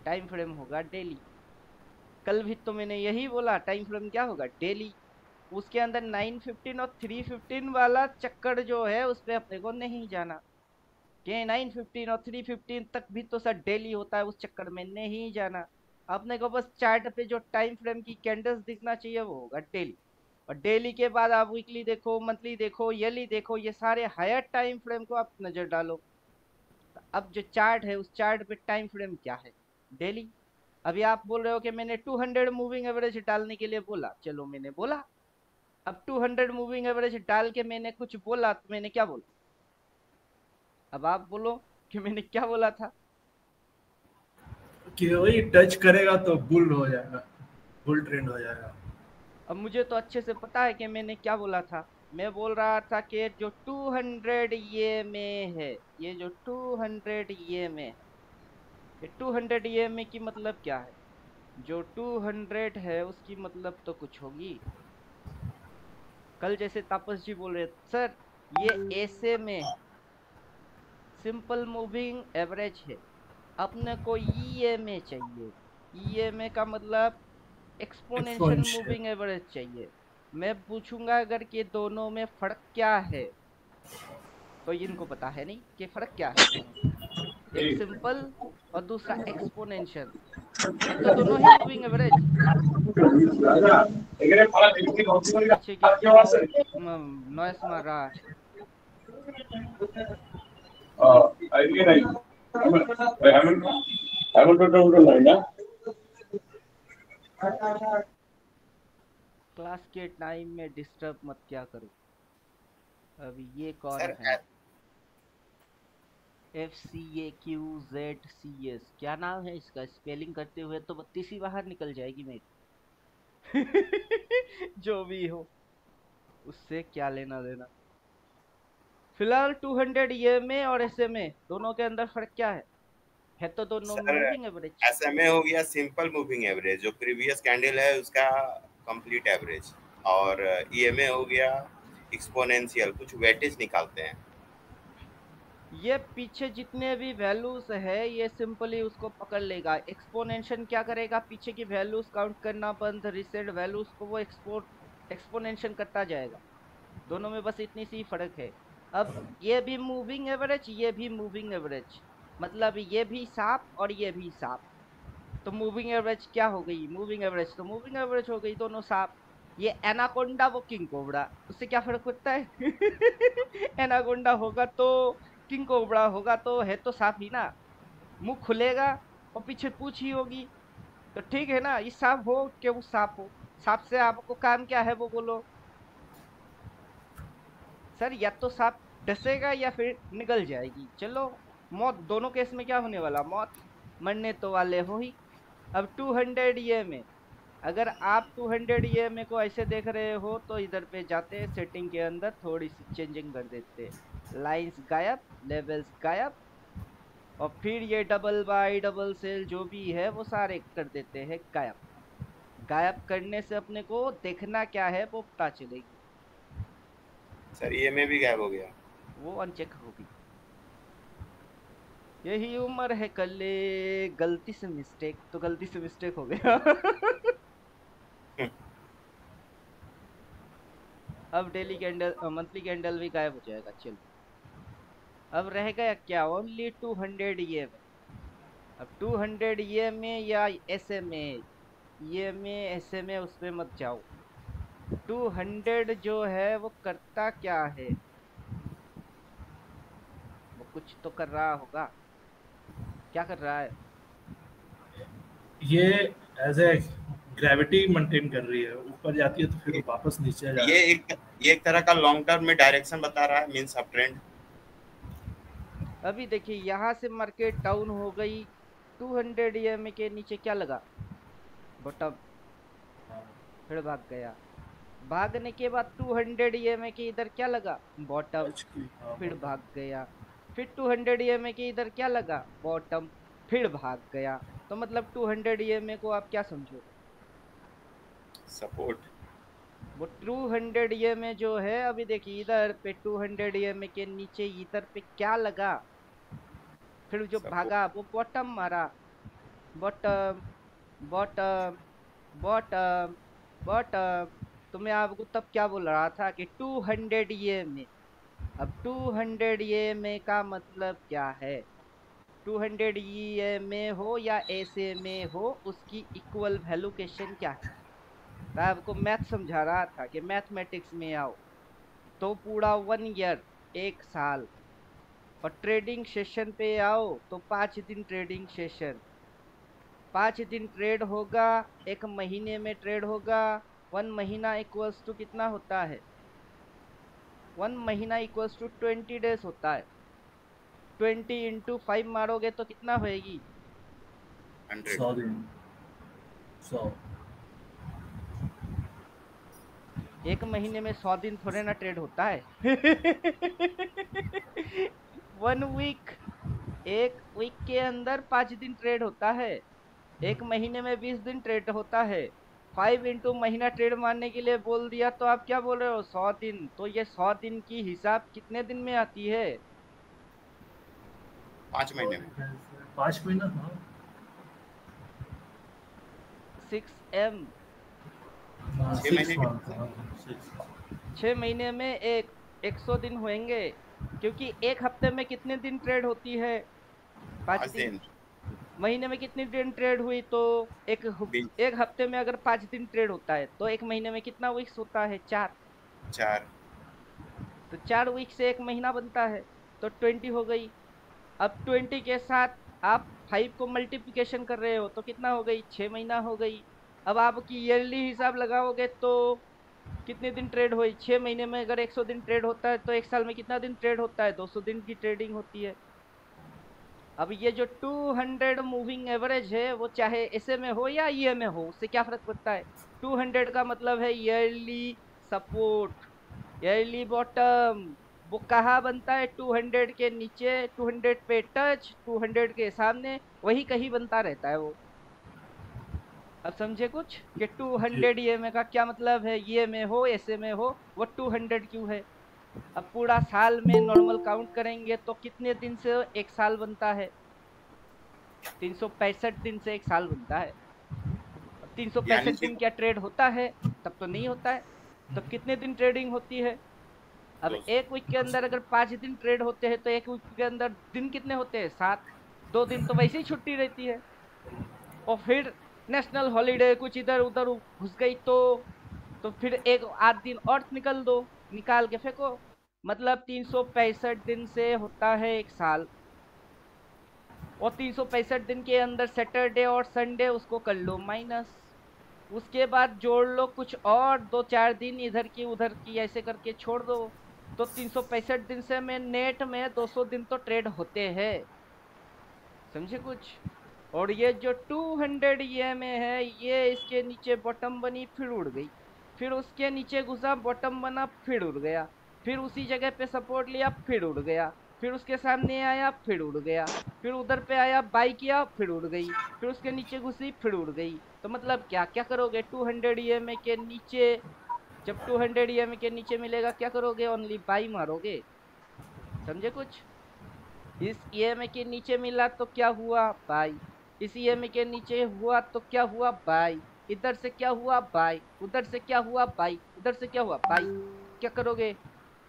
टाइम फ्रेम होगा डेली। कल भी तो मैंने यही बोला, टाइम फ्रेम क्या होगा? डेली। उसके अंदर 915 और 315 वाला चक्कर जो है उस पे अपने को नहीं जाना, कि 915 और 315 तक भी तो सर डेली होता है, उस चक्कर में नहीं जाना। अपने को बस चार्ट पे जो टाइम फ्रेम की कैंडल्स दिखना चाहिए वो होगा डेली, और डेली के बाद आप वीकली देखो, मंथली देखो, ईयरली देखो, ये सारे हायर टाइम फ्रेम को आप नजर डालो। तो अब जो चार्ट है उस चार्ट पे टाइम फ्रेम क्या है? डेली। अभी आप बोल रहे हो कि मैंने 200 मूविंग एवरेज डालने के लिए बोला, चलो मैंने बोला। अब 200 मूविंग एवरेज डाल के मैंने कुछ बोला, तो मैंने क्या बोला? अब आप बोलो कि मैंने क्या बोला था। कि वही टच करेगा तो बुल हो जाएगा, बुल ट्रेंड हो जाएगा। अब मुझे तो अच्छे से पता है कि मैंने क्या बोला था। मैं बोल रहा था कि जो 200 ये में है, ये जो 200 ये में है, ये 200 ये में की मतलब क्या है? जो 200 है उसकी मतलब तो कुछ होगी। कल जैसे तापस जी बोल रहे सर ये ऐसे में है, सिंपल मूविंग एवरेज है, अपने को ईएमए चाहिए। ईएमए का मतलब एक्सपोनेंशियल एक्सपोनेंशियल। मूविंग एवरेज चाहिए। मैं पूछूंगा अगर कि दोनों में फर्क क्या है, तो इनको पता है नहीं कि फर्क क्या है दोनों में। एक सिंपल और दूसरा एक्सपोनेंशियल, है तो दोनों ही मूविंग एवरेज। पीछे किसकी नॉइस मार रहा है? क्लास के टाइम में डिस्टर्ब मत क्या करो। अभी ये कौन सर है? FCAQZCS, क्या नाम है इसका? स्पेलिंग करते हुए तो 32 ही बाहर निकल जाएगी मेरी। जो भी हो, उससे क्या लेना देना। फिलहाल 200 EMA और SMA दोनों के अंदर फर्क क्या है तो दोनों सर मूविंग एवरेज। SMA हो गया सिंपल मूविंग एवरेज, जो प्रीवियस कैंडल है उसका कंप्लीट एवरेज, और EMA हो गया एक्सपोनेंशियल, कुछ वेटेज निकालते हैं। ये पीछे जितने भी वैल्यूज है ये सिंपली उसको पकड़ लेगा। एक्सपोनेंशियल क्या करेगा? पीछे की वैल्यूज काउंट करना बंद, रिसेंट वैल्यूज को वो एक्सपोनेंशियल करता जाएगा। दोनों में बस इतनी सी फर्क है। अब ये भी मूविंग एवरेज, ये भी मूविंग एवरेज, मतलब ये भी सांप और ये भी सांप। तो मूविंग एवरेज क्या हो गई? मूविंग एवरेज तो मूविंग एवरेज हो गई, दोनों सांप। ये एनाकोंडा वो किंग कोबरा, उससे क्या फर्क होता है? एनाकोंडा होगा तो किंग कोबरा होगा तो है तो सांप ही ना। मुंह खुलेगा और पीछे पूंछ ही होगी, तो ठीक है ना। ये सांप हो कि वो सांप हो, सांप से आपको काम क्या है वो बोलो। सर या तो सांप डसेगा या फिर निकल जाएगी, चलो। मौत दोनों केस में क्या होने वाला? मौत। मरने तो वाले हो ही। अब 200 ये में, अगर आप 200 EMA को ऐसे देख रहे हो तो इधर पे जाते, सेटिंग के अंदर थोड़ी सी चेंजिंग कर देते, लाइंस गायब, लेवल्स गायब, और फिर ये डबल बाई डबल सेल जो भी है वो सारे कर देते हैं गायब। गायब करने से अपने को देखना क्या है वो पता चलेगी। सर EMA भी गायब हो गया। वो अनचेक होगी। यही उम्र है कले, गलती से मिस्टेक, तो गलती से मिस्टेक हो गया। अब डेली कैंडल, मंथली कैंडल भी गायब हो जाएगा, चलो। अब रह गया क्या? ओनली 200 ये में। अब 200 ये में या SMA, ये में SMA उसमें मत जाओ। 200 जो है वो करता क्या है? वो कुछ तो कर रहा होगा। क्या कर रहा है? ये एज ए ग्रेविटी मेंटेन कर रही है, ऊपर जाती है तो फिर वापस नीचे जा ये एक तरह का लॉन्ग टर्म में डायरेक्शन बता रहा है, मींस अप ट्रेंड। अभी देखिए यहाँ से मार्केट डाउन हो गई, 200 EMA के नीचे क्या लगा? बॉटम। फिर भाग गया। भागने के बाद 200 EMA के इधर क्या लगा? बॉटम। फिर भाग गया। फिर 200 EMA के इधर क्या लगा? बॉटम। फिर भाग गया। तो मतलब 200 EMA को आप क्या समझोगे? सपोर्ट। वो 200 EMA जो है, अभी देखिए इधर पे 200 EMA के नीचे इधर पे क्या लगा? फिर जो भागा वो बॉटम मारा। Bottom, bottom, bottom, bottom. तो मैं आपको तब क्या बोल रहा था कि 200 EMA। अब 200 EMA का मतलब क्या है? 200 EMA हो या SMA हो, उसकी इक्वल वैल्यू क्वेश्चन क्या है। मैं आपको मैथ समझा रहा था कि मैथमेटिक्स में आओ तो पूरा 1 ईयर, 1 साल, और ट्रेडिंग सेशन पे आओ तो 5 दिन ट्रेडिंग सेशन, 5 दिन ट्रेड होगा, 1 महीने में ट्रेड होगा। 1 महीना इक्वल्स टू कितना होता है, 1 महीना इक्वल्स टू 20 डेज होता है। 20 इंटू 5 मारोगे तो कितना होएगी, 100 100 दिन 100 1 महीने में 100 दिन थोड़े ना ट्रेड होता है। 1 वीक, 1 वीक के अंदर 5 दिन ट्रेड होता है, 1 महीने में 20 दिन ट्रेड होता है। 5 इंटू महीना ट्रेड मारने के लिए बोल दिया तो आप क्या बोल रहे हो, 100 दिन। तो ये 100 दिन की हिसाब कितने दिन में आती है, 5 महीने में। 5 महीना। हाँ 6M, 6 महीने में। 6 महीने में 100 दिन होंगे, क्योंकि एक हफ्ते में कितने दिन ट्रेड होती है, 5 5 दिन। दिन। महीने में कितनी दिन ट्रेड हुई, तो एक 20। एक हफ्ते में अगर 5 दिन ट्रेड होता है तो एक महीने में कितना वीक्स होता है, 4। 4। तो 4 वीक से एक महीना बनता है, तो 20 हो गई। अब 20 के साथ आप 5 को मल्टीप्लिकेशन कर रहे हो तो कितना हो गई, 6 महीना हो गई। अब आपकी ईयरली हिसाब लगाओगे तो कितने दिन ट्रेड हुई, 6 महीने में अगर 100 दिन ट्रेड होता है तो एक साल में कितना दिन ट्रेड होता है, 200 दिन की ट्रेडिंग होती है। अब ये जो 200 मूविंग एवरेज है वो चाहे ऐसे में हो या ये में हो, उससे क्या फर्क पड़ता है। 200 का मतलब है ईयरली सपोर्ट, ईयरली बॉटम। वो कहाँ बनता है, 200 के नीचे, 200 पे टच, 200 के सामने, वही कहीं बनता रहता है वो। अब समझे कुछ कि 200 EMA का क्या मतलब है, ये में हो ऐसे में हो, वो 200 क्यों है। अब पूरा साल में नॉर्मल काउंट करेंगे तो कितने दिन से एक साल बनता है, 365 दिन से एक साल बनता है। अब यानी 365 कि दिन क्या ट्रेड होता है, तब तो नहीं होता है। तो कितने दिन ट्रेडिंग होती है। अब 200। एक वीक के अंदर अगर 5 दिन ट्रेड होते हैं तो एक वीक के अंदर दिन कितने होते हैं, 7। 2 दिन तो वैसे ही छुट्टी रहती है, और फिर नेशनल हॉलीडे कुछ इधर उधर घुस गई तो फिर एक आध दिन और निकल दो, निकाल के फेंको। मतलब 365 दिन से होता है एक साल, और 365 दिन के अंदर सैटरडे और संडे उसको कर लो माइनस, उसके बाद जोड़ लो कुछ और 2-4 दिन इधर की उधर की, ऐसे करके छोड़ दो। तो 365 दिन से में नेट में 200 दिन तो ट्रेड होते हैं, समझे कुछ। और ये जो 200 ये में है, ये इसके नीचे बॉटम बनी फिर उड़ गई, फिर उसके नीचे घुसा बॉटम बना फिर उड़ गया, फिर उसी जगह पे सपोर्ट लिया फिर उड़ गया, फिर उसके सामने आया फिर उड़ गया, फिर उधर पे आया बाई किया फिर उड़ गई, फिर उसके नीचे घुसी फिर उड़ गई। तो मतलब क्या क्या करोगे, 200 EMA के नीचे, जब 200 EMA के नीचे मिलेगा क्या करोगे, ओनली बाई मारोगे, समझे कुछ। इस EMA के नीचे मिला तो क्या हुआ, बाई। इस EMA के नीचे हुआ तो क्या हुआ, बाई। इधर से क्या हुआ, बाई। उधर से क्या हुआ, बाई। इधर से क्या हुआ, बाई। क्या करोगे,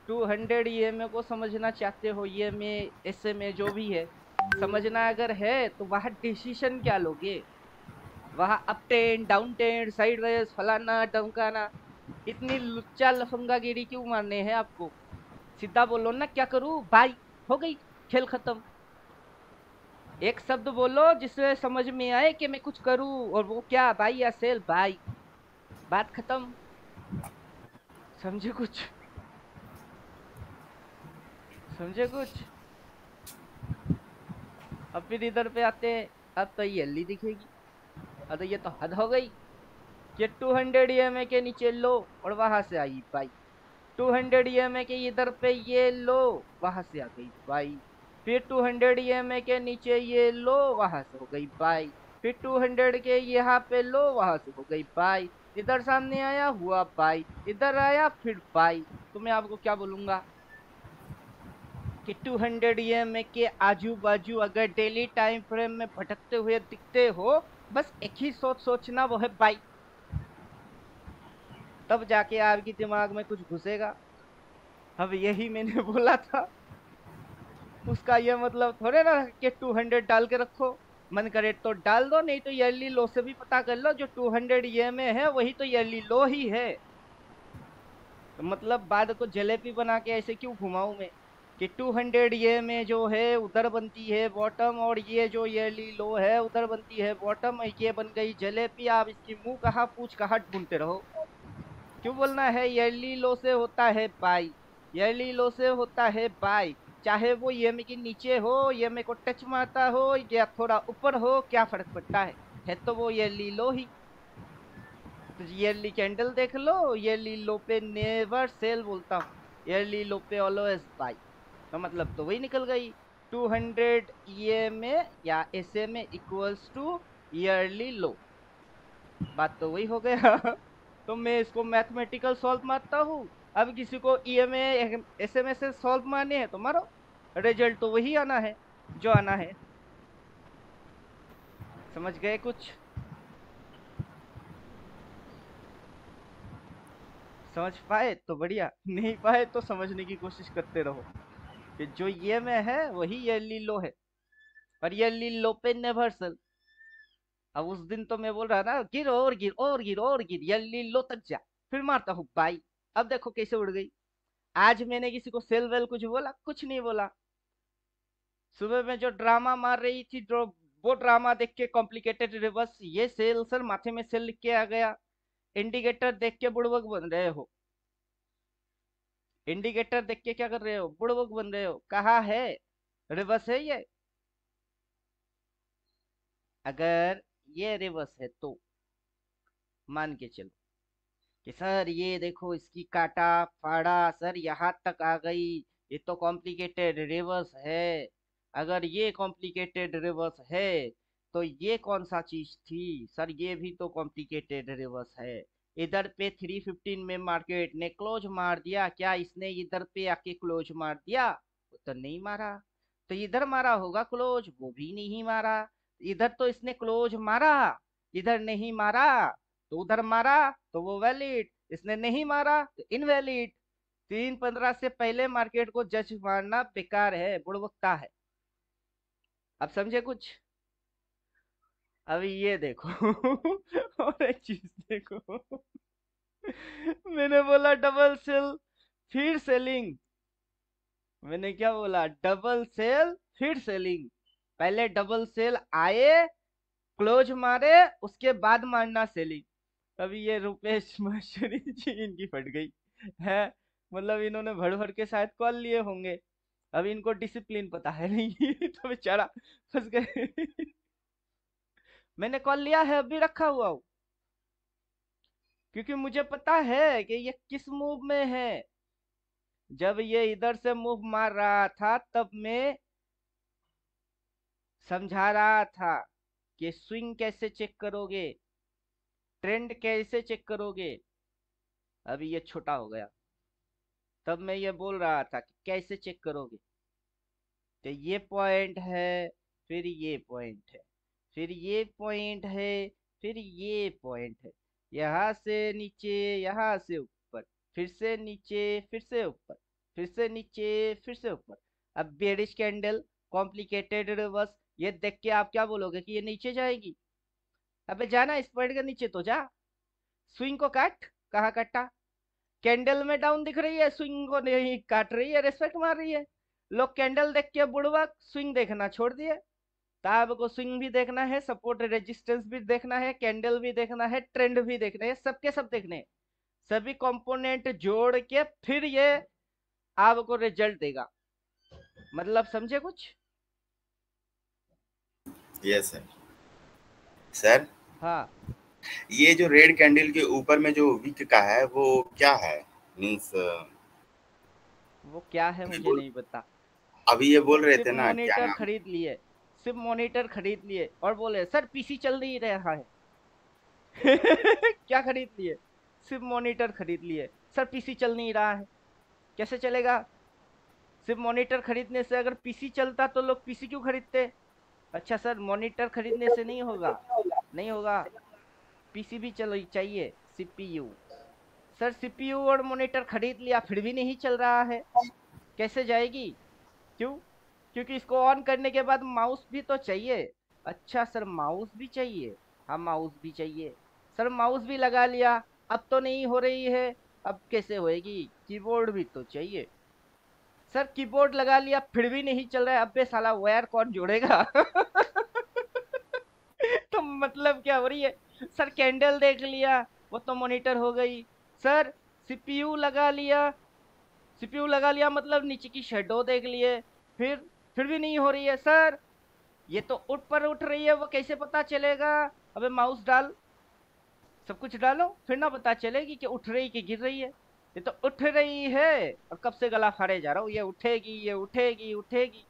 200 EMA को समझना चाहते हो, EMA SMA जो भी है समझना अगर है, तो वहां डिसीजन क्या लोगे, वहां up ten down ten sideways फलाना डमकाना, इतनी लुच्चा लफंगागिरी क्यों मारने हैं आपको। सीधा बोलो ना, क्या करूं बाई, हो गई, खेल खत्म। एक शब्द बोलो जिससे समझ में आए कि मैं कुछ करूं, और वो क्या, बाई या सेल, बाई, बात खत्म, समझे कुछ, समझे कुछ। अब फिर इधर पे आते हैं, अब तो ये एलई दिखेगी। अब तो ये तो हद हो गई कि 200 EMA के नीचे लो और वहां से आई बाई, 200 EMA के इधर पे ये लो, वहां से आ गई बाई, फिर 200 EMA के नीचे ये लो, वहां से हो गई बाई, फिर 200 के यहाँ पे लो, वहां से हो गई बाई, इधर सामने आया हुआ बाई, इधर आया फिर बाई। तो मैं आपको क्या बोलूंगा कि 200 EMA के आजू बाजू अगर डेली टाइम फ्रेम में भटकते हुए दिखते हो, बस एक ही सोचना, वो है बाई। तब जाके आपके दिमाग में कुछ घुसेगा। अब यही मैंने बोला था उसका ये मतलब थोड़े ना कि 200 डाल के रखो, मन करे तो डाल दो, नहीं तो ईयरली लो से भी पता कर लो, जो 200 ये में है वही तो ईयरली लो ही है। तो मतलब बाद को जलेबी बना के ऐसे क्यों घुमाऊं मैं कि 200 ये में जो है उधर बनती है बॉटम, और ये जो ईयरली लो है उधर बनती है बॉटम, ये बन गई जलेबी। आप इसकी मुंह कहाँ पूछ कहाँ ढूंढते रहो। क्यों बोलना है ईयरली लो से होता है बाई, ईयरली लो से होता है बाई, चाहे वो ईएमए के नीचे हो, ईएमए को टच मारता हो या थोड़ा ऊपर हो, क्या फर्क पड़ता है तो वो ईयरली लो ही। तो ईयरली कैंडल देख लो, ईयरली लो पे नेवर सेल बोलता हूँ, ईयरली लो पे ऑलवेज बाई। तो मतलब तो वही निकल गई, 200 ईएमए या एसएमए इक्वल्स टू ईयरली लो, बात तो वही हो गया। तो मैं इसको मैथमेटिकल सॉल्व मारता हूँ। अब किसी को ईएमए एसएमए से सॉल्व मारने हैं तो मारो, रिजल्ट तो वही आना है जो आना है। समझ गए कुछ? समझ पाए तो बढ़िया, नहीं पाए तो समझने की कोशिश करते रहो कि जो ये में है वही ईयरली लो है, और ईयरली लो पे नेवर सेल। अब उस दिन तो मैं बोल रहा ना गिर और गिर और गिर और गिर, ईयरली लो तक जा, फिर मारता हूँ बाई। अब देखो कैसे उड़ गई। आज मैंने किसी को सेल वेल कुछ बोला? कुछ नहीं बोला। सुबह में जो ड्रामा मार रही थी, जो वो ड्रामा देख के कॉम्प्लिकेटेड रिवर्स, ये सेल सर माथे में सेल लिख के आ गया। इंडिकेटर देख के बुड़बक बन रहे हो, इंडिकेटर देख के क्या कर रहे हो, बुड़बक बन रहे हो। कहा है रिवर्स है ये? अगर ये रिवर्स है तो मान के चलो कि सर ये देखो इसकी काटा फाड़ा सर यहाँ तक आ गई, ये तो कॉम्प्लिकेटेड रिवर्स है। अगर ये कॉम्प्लिकेटेड रिवर्स है तो ये कौन सा चीज थी सर, ये भी तो कॉम्प्लिकेटेड रिवर्स है। इधर पे 315 में मार्केट ने क्लोज मार दिया, क्या इसने इधर पे आके क्लोज मार दिया? तो नहीं मारा। तो इधर मारा होगा क्लोज, वो भी नहीं मारा। इधर तो इसने क्लोज मारा, इधर नहीं मारा। तो उधर मारा तो वो वैलिड, इसने नहीं मारा तो इनवैलिड। 3:15 से पहले मार्केट को जज मारना बेकार है, बुड़बकता है। अब समझे कुछ? अभी ये देखो और एक चीज देखो। मैंने बोला डबल सेल फिर सेलिंग, मैंने क्या बोला? डबल सेल फिर सेलिंग। पहले डबल सेल आए, क्लोज मारे, उसके बाद मारना सेलिंग। अभी ये रुपेश महेश्वरी जी इनकी फट गई है, मतलब इन्होंने भर भर के शायद कॉल लिए होंगे, अभी इनको डिसिप्लिन पता है नहीं तो बेचारा फंस गए। मैंने कॉल लिया है, अभी रखा हुआ हूँ, क्योंकि मुझे पता है कि ये किस मूव में है। जब ये इधर से मूव मार रहा था तब मैं समझा रहा था कि स्विंग कैसे चेक करोगे, ट्रेंड कैसे चेक करोगे। अभी ये छोटा हो गया, तब मैं ये बोल रहा था कि कैसे चेक करोगे। तो ये पॉइंट है, फिर ये पॉइंट है, फिर ये पॉइंट है, फिर ये पॉइंट है, यहाँ से नीचे, यहाँ से ऊपर, फिर से नीचे, फिर से ऊपर, फिर से नीचे, फिर से ऊपर। अब बेरिश कैंडल कॉम्प्लिकेटेड रिवर्स, ये देख के आप क्या बोलोगे कि ये नीचे जाएगी? अबे जाना, इस पॉइंट के नीचे तो जा, स्विंग को काट। कहाँ काटा? कैंडल में डाउन दिख रही है, स्विंग को नहीं काट रही है, रेस्पेक्ट मार रही है। लोग कैंडल देख के बुड़वा स्विंग देखना छोड़ दिए। ताब को स्विंग भी देखना है, सपोर्ट रेजिस्टेंस भी देखना है, कैंडल भी देखना है, ट्रेंड भी देखना है, सबके सब देखने हैं। सभी कंपोनेंट जोड़ के फिर ये आपको रिजल्ट देगा। मतलब समझे कुछ? Yes sir. सर हाँ, ये जो रेड कैंडल के ऊपर में जो विक का है वो क्या है? मींस वो क्या है मुझे नहीं पता। अभी ये बोल रहे सिर्फ थे ना, क्या मॉनिटर नाम? खरीद लिए, सिर्फ मॉनिटर खरीद लिए और बोले सर पीसी चल नहीं रहा है। क्या खरीद लिए? सिर्फ मॉनिटर खरीद लिए, सर पीसी चल नहीं रहा है। कैसे चलेगा? सिर्फ मॉनिटर खरीदने से अगर पीसी चलता तो लोग पीसी क्यों खरीदते? अच्छा सर, मॉनिटर खरीदने से नहीं होगा, नहीं होगा, पीसी भी चाहिए, सीपीयू। सर सीपीयू और मॉनिटर खरीद लिया फिर भी नहीं चल रहा है, कैसे जाएगी? क्यों? क्योंकि इसको ऑन करने के बाद माउस भी तो चाहिए। अच्छा सर माउस भी चाहिए, हाँ माउस भी चाहिए सर, माउस भी लगा लिया, अब तो नहीं हो रही है, अब कैसे होएगी, कीबोर्ड भी तो चाहिए। सर कीबोर्ड लगा लिया फिर भी नहीं चल रहा है, अबे साला वायर कौन जोड़ेगा तो मतलब क्या हो रही है। सर कैंडल देख लिया, वो तो मॉनिटर हो गई। सर सीपीयू लगा लिया, सीपीयू लगा लिया मतलब नीचे की शेडो देख लिए, फिर भी नहीं हो रही है। सर ये तो उठ रही है, वो कैसे पता चलेगा। अबे माउस डाल, सब कुछ डालो, फिर ना पता चलेगी कि उठ रही कि गिर रही है। ये तो उठ रही है और कब से गला फाड़े जा रहा हूँ, ये उठेगी ये उठेगी उठेगी,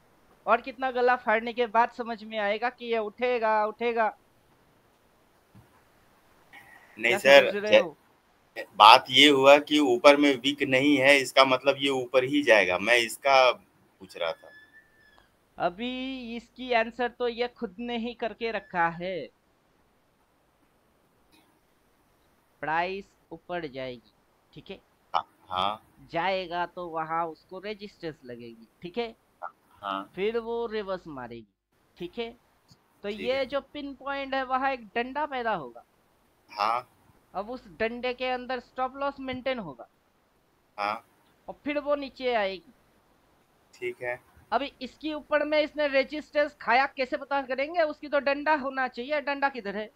और कितना गला फाड़ने के बाद समझ में आएगा कि ये उठेगा उठेगा। नहीं क्या सर, समझ रहे हो। बात ये हुआ कि ऊपर में वीक नहीं है, इसका मतलब ये ऊपर ही जाएगा, मैं इसका पूछ रहा था। अभी इसकी आंसर तो ये खुद ने ही करके रखा है। प्राइस ऊपर जाएगी, ठीक है, हाँ जाएगा तो वहां उसको रेजिस्टेंस लगेगी, ठीक है, हाँ फिर वो रिवर्स मारेगी, ठीक है। तो ठीक ये है। जो पिन पॉइंट है वहां एक डंडा पैदा होगा, हाँ अब उस डंडे के अंदर स्टॉप लॉस मेंटेन होगा, हाँ और फिर वो नीचे आएगी। ठीक है। अभी इसके ऊपर में इसने रेजिस्टेंस खाया, कैसे पता करेंगे, उसकी तो डंडा होना चाहिए, डंडा किधर है।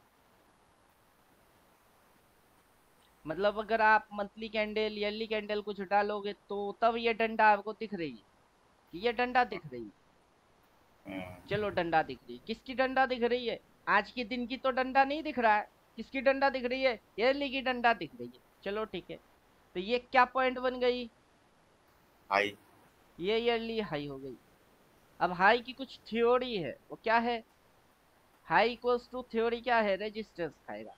मतलब अगर आप मंथली कैंडल ईयरली कैंडल कुछ डालोगे तो तब ये डंडा आपको दिख रही है कि ये डंडा दिख रही है। चलो डंडा दिख रही है, किसकी डंडा दिख रही है, आज के दिन की तो डंडा नहीं दिख रहा है, किसकी डंडा दिख रही है, ईयरली की डंडा दिख रही है। चलो ठीक है, तो ये क्या पॉइंट बन गई, हाई। ये ईयरली हाई हो गई। अब हाई की कुछ थ्योरी है, वो क्या है, हाई इक्वल्स टू थ्योरी क्या है, रेजिस्टेंस खाएगा।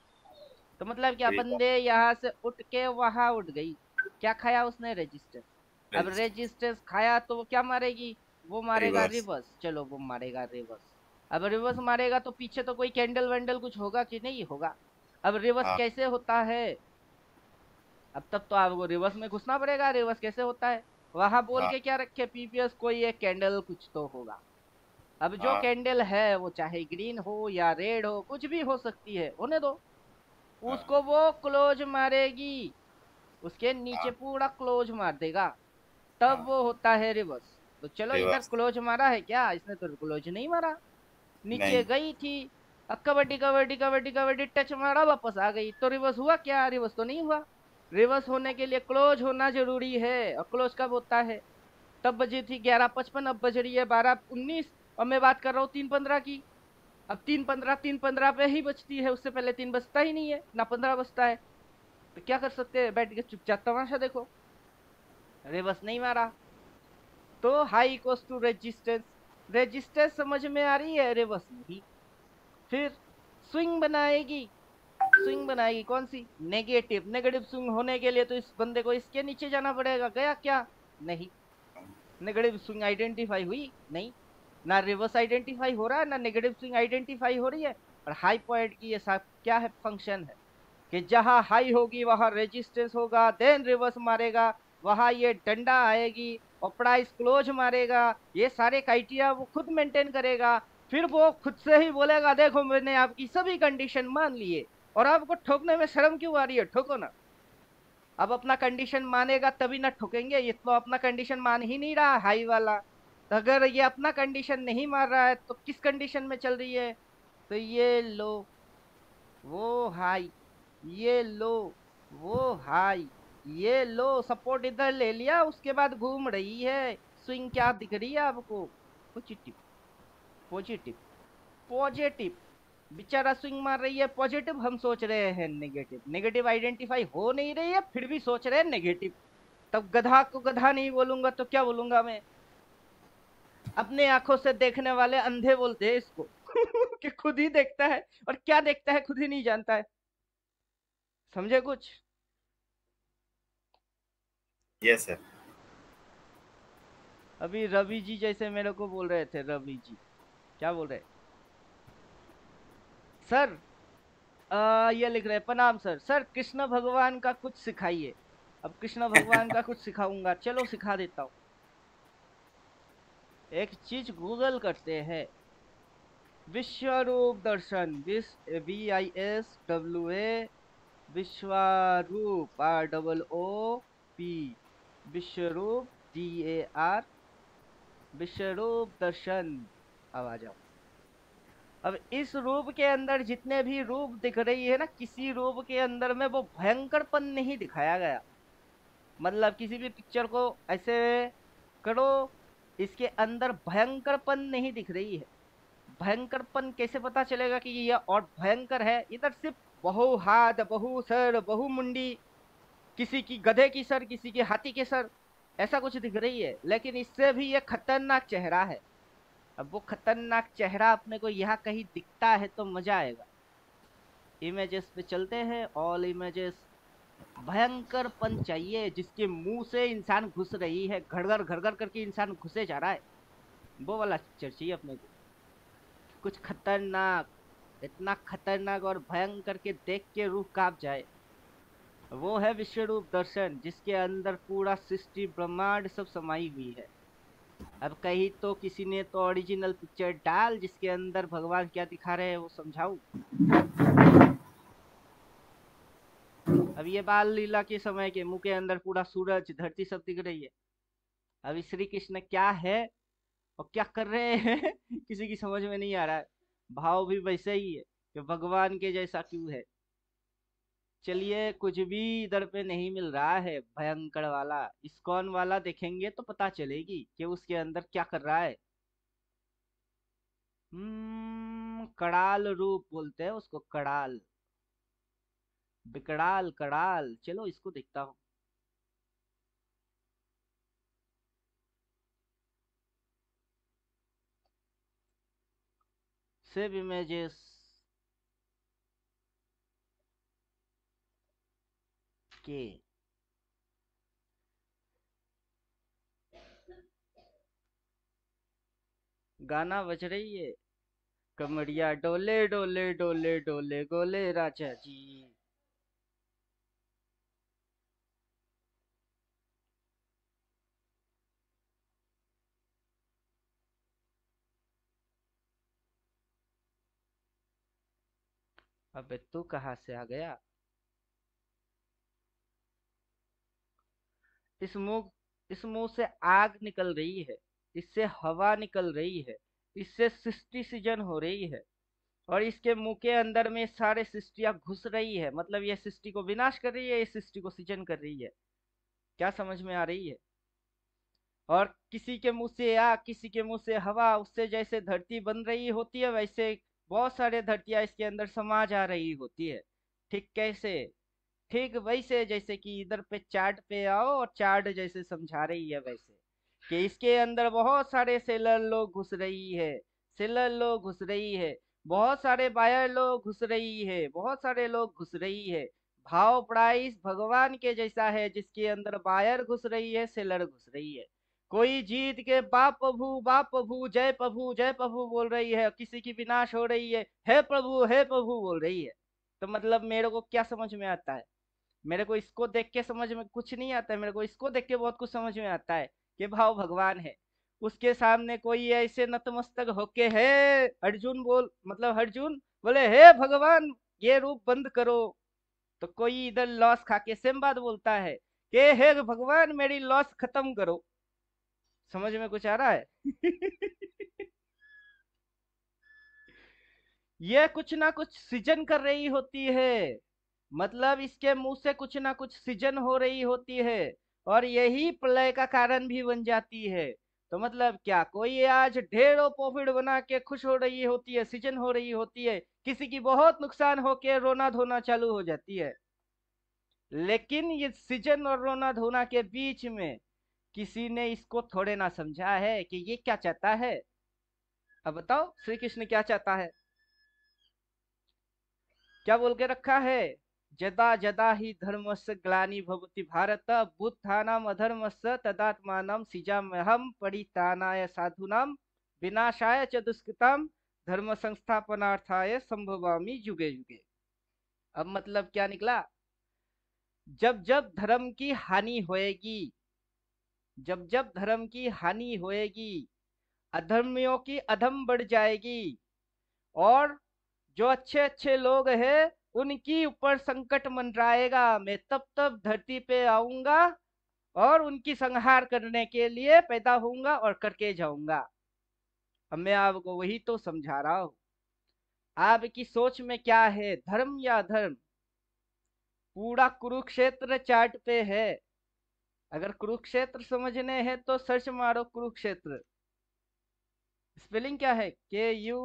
तो मतलब क्या, बंदे यहाँ से उठ के वहां उठ गई, क्या खाया उसने, रेजिस्टेंस। अब रेजिस्टेंस खाया तो वो क्या मारेगी, वो मारेगा रिवर्स। रिवर्स। चलो वो मारेगा रिवर्स। अब रिवर्स मारेगा तो पीछे तो कोई कैंडल वैंडल कुछ होगा कि नहीं होगा। अब रिवर्स हाँ कैसे होता है, अब तब तो आपको रिवर्स में घुसना पड़ेगा, रिवर्स कैसे होता है, वहां बोल हाँ के क्या रखे पीपीएस, कोई एक कैंडल कुछ तो होगा। अब जो हाँ कैंडल है वो चाहे ग्रीन हो या रेड हो, कुछ भी हो सकती है, होने दो, हाँ उसको वो क्लोज मारेगी, उसके नीचे हाँ पूरा क्लोज मार देगा, तब हाँ वो होता है रिवर्स। तो चलो इधर रिवर्स। क्लोज मारा है क्या, इसने तो क्लोज नहीं मारा, नीचे नहीं। गई थी, अब कबड्डी कबड्डी कबड्डी कबड्डी टच मारा वापस आ गई, तो रिवर्स हुआ क्या, रिवर्स तो नहीं हुआ। रिवर्स होने के लिए क्लोज होना जरूरी है, और क्लोज कब होता है, तब बजी थी 11:55, अब बज रही है 12:19, और मैं बात कर रहा हूँ 3:15 की। अब 3:15 पे ही बजती है, उससे पहले 3 बजता ही नहीं है ना, 15 बजता है। तो क्या कर सकते हैं, बैठ के चुपचाप तमाशा देखो, रिवर्स नहीं मारा। तो high equals to resistance, resistance समझ में आ रही है, रिवर्स नहीं। फिर स्विंग बनाएगी, स्विंग बनाएगी कौन सी, नेगेटिव। नेगेटिव स्विंग होने के लिए तो इस बंदे को इसके नीचे जाना पड़ेगा, गया क्या, नहीं। नेगेटिव स्विंग आइडेंटिफाई हुई नहीं, ना रिवर्स आइडेंटिफाई हो रहा है, ना नेगेटिव स्विंग आइडेंटिफाई हो रही है। और हाई पॉइंट की ये सब क्या है, फंक्शन है कि जहां हाई होगी वहां रेजिस्टेंस होगा, देन रिवर्स मारेगा, वहां ये डंडा आएगी और प्राइस क्लोज मारेगा, ये सारे क्राइटेरिया वो खुद मेंटेन करेगा। फिर वो खुद से ही बोलेगा देखो मैंने आपकी सभी कंडीशन मान लिए, और आपको ठोकने में शर्म क्यों आ रही है, ठोको ना। अब अपना कंडीशन मानेगा तभी ना ठोकेंगे, ये तो अपना कंडीशन मान ही नहीं रहा हाई वाला। तो अगर ये अपना कंडीशन नहीं मान रहा है तो किस कंडीशन में चल रही है, तो ये लो वो हाई, ये लो वो हाई, ये लो सपोर्ट इधर ले लिया, उसके बाद घूम रही है। स्विंग क्या दिख रही है आपको, पॉजिटिव पॉजिटिव पॉजिटिव, बेचारा स्विंग मार रही है पॉजिटिव, हम सोच रहे हैं नेगेटिव, नेगेटिव आइडेंटिफाई हो नहीं रही है फिर भी सोच रहे हैं नेगेटिव। तब गधा को गधा नहीं बोलूंगा तो क्या बोलूंगा मैं, अपने आंखों से देखने वाले अंधे बोलते हैं इसको कि खुद ही देखता है और क्या देखता है खुद ही नहीं जानता है, समझे कुछ। Yes sir. अभी रवि जी जैसे मेरे को बोल रहे थे, रवि जी क्या बोल रहे, सर ये लिख रहे प्रणाम सर, सर कृष्ण भगवान का कुछ सिखाइए। अब कृष्ण भगवान का कुछ सिखाऊंगा, चलो सिखा देता हूँ। एक चीज गूगल करते हैं, विश्वरूप दर्शन, VISWA, विश्वरूप ROOP, विश्वरूप DAR, विश्वरूप दर्शन। अब आ जाओ। अब इस रूप के अंदर जितने भी रूप दिख रही है ना, किसी रूप के अंदर में वो भयंकरपन नहीं दिखाया गया। मतलब किसी भी पिक्चर को ऐसे करो, इसके अंदर भयंकरपन नहीं दिख रही है। भयंकरपन कैसे पता चलेगा कि ये और भयंकर है? इधर सिर्फ बहु हाथ, बहु सर, बहु मुंडी, किसी की गधे की सर, किसी की हाथी के सर, ऐसा कुछ दिख रही है। लेकिन इससे भी ये खतरनाक चेहरा है। अब वो खतरनाक चेहरा अपने को यहाँ कहीं दिखता है तो मजा आएगा। इमेजेस पे चलते हैं, ऑल इमेजेस। भयंकरपन चाहिए जिसके मुंह से इंसान घुस रही है, घड़घड़ घड़घड़ करके इंसान घुसे जा रहा है, वो वाला पिक्चर चाहिए अपने को। कुछ खतरनाक, इतना खतरनाक और भयंकर के देख के रूह कांप जाए। वो है विश्वरूप दर्शन, जिसके अंदर पूरा सृष्टि ब्रह्मांड सब समाई हुई है। अब कहीं तो किसी ने तो ओरिजिनल पिक्चर डाल जिसके अंदर भगवान क्या दिखा रहे हैं वो समझाऊं। अब ये बाल लीला के समय के मुंह के अंदर पूरा सूरज धरती सब दिख रही है। अभी श्री कृष्ण क्या है और क्या कर रहे हैं किसी की समझ में नहीं आ रहा है। भाव भी वैसे ही है कि भगवान के जैसा क्यों है। चलिए, कुछ भी इधर पे नहीं मिल रहा है भयंकर वाला। इस्कॉन वाला देखेंगे तो पता चलेगी कि उसके अंदर क्या कर रहा है। कड़ाल रूप बोलते हैं उसको, कड़ाल, बिकड़ाल, कड़ाल। चलो इसको देखता हूँ। सेव इमेजेस, के गाना बज रही है, कमरिया डोले डोले डोले डोले गोले राजा जी। अबे तू कहाँ से आ गया? इस मुंह से आग निकल रही है, इससे हवा निकल रही है, इससे सृष्टि सृजन हो रही है, और इसके मुंह के अंदर में सारे सृष्टियां घुस रही है। मतलब ये सृष्टि को विनाश कर रही है, ये सृष्टि को सृजन कर रही है। क्या समझ में आ रही है? और किसी के मुंह से आग, किसी के मुंह से हवा, उससे जैसे धरती बन रही होती है वैसे बहुत सारे धरतियां इसके अंदर समा जा रही होती है। ठीक कैसे? ठीक वैसे जैसे कि इधर पे चार्ट पे आओ और चार्ट जैसे समझा रही है वैसे, कि इसके अंदर बहुत सारे सेलर लोग घुस रही है, सेलर लोग घुस रही है, बहुत सारे बायर लोग घुस रही है, बहुत सारे लोग घुस रही है। भाव प्राइस भगवान के जैसा है, जिसके अंदर बायर घुस रही है, सेलर घुस रही है। कोई जीत के बाप प्रभु जय प्रभु बोल रही है, किसी की विनाश हो रही है प्रभु, हे प्रभु बोल रही है। तो मतलब मेरे को क्या समझ में आता है? मेरे को इसको देख के समझ में कुछ नहीं आता है, मेरे को इसको देख के बहुत कुछ समझ में आता है कि भाव भगवान है। उसके सामने कोई ऐसे नतमस्तक होके है, अर्जुन बोल, मतलब अर्जुन बोले हे भगवान ये रूप बंद करो, तो कोई इधर लॉस खा के सेम बात बोलता है कि हे भगवान मेरी लॉस खत्म करो। समझ में कुछ आ रहा है? ये कुछ ना कुछ सृजन कर रही होती है, मतलब इसके मुंह से कुछ ना कुछ सृजन हो रही होती है, और यही प्रलय का कारण भी बन जाती है। तो मतलब क्या, कोई आज ढेरों प्रॉफिट बना के खुश हो रही होती है, सृजन हो रही होती है, किसी की बहुत नुकसान होके रोना धोना चालू हो जाती है। लेकिन ये सृजन और रोना धोना के बीच में किसी ने इसको थोड़े ना समझा है कि ये क्या चाहता है। अब बताओ श्री कृष्ण क्या चाहता है? क्या बोल के रखा है? जदा जदा ही धर्मस्य ग्लानि भवति भारत, बुद्धानाम अधर्मस्य तदात्मानं सृजाम्यहं परित्राणाय साधूनां विनाशाय च दुष्कृतां धर्म संस्थापनार्थाय संभवामि युगे युगे। अब मतलब क्या निकला? जब जब धर्म की हानि होएगी, जब जब धर्म की हानि होएगी, अधर्मियों की अधम बढ़ जाएगी, और जो अच्छे अच्छे लोग हैं उनकी ऊपर संकट मंडराएगा। मैं तब तब धरती पे आऊंगा और उनकी संहार करने के लिए पैदा होऊंगा और करके जाऊंगा। अब मैं आपको वही तो समझा रहा हूं। आपकी सोच में क्या है, धर्म या अधर्म? पूरा कुरुक्षेत्र चार्ट पे है। अगर कुरुक्षेत्र समझने हैं तो सर्च मारो कुरुक्षेत्र। स्पेलिंग क्या है? KURUSHTRA,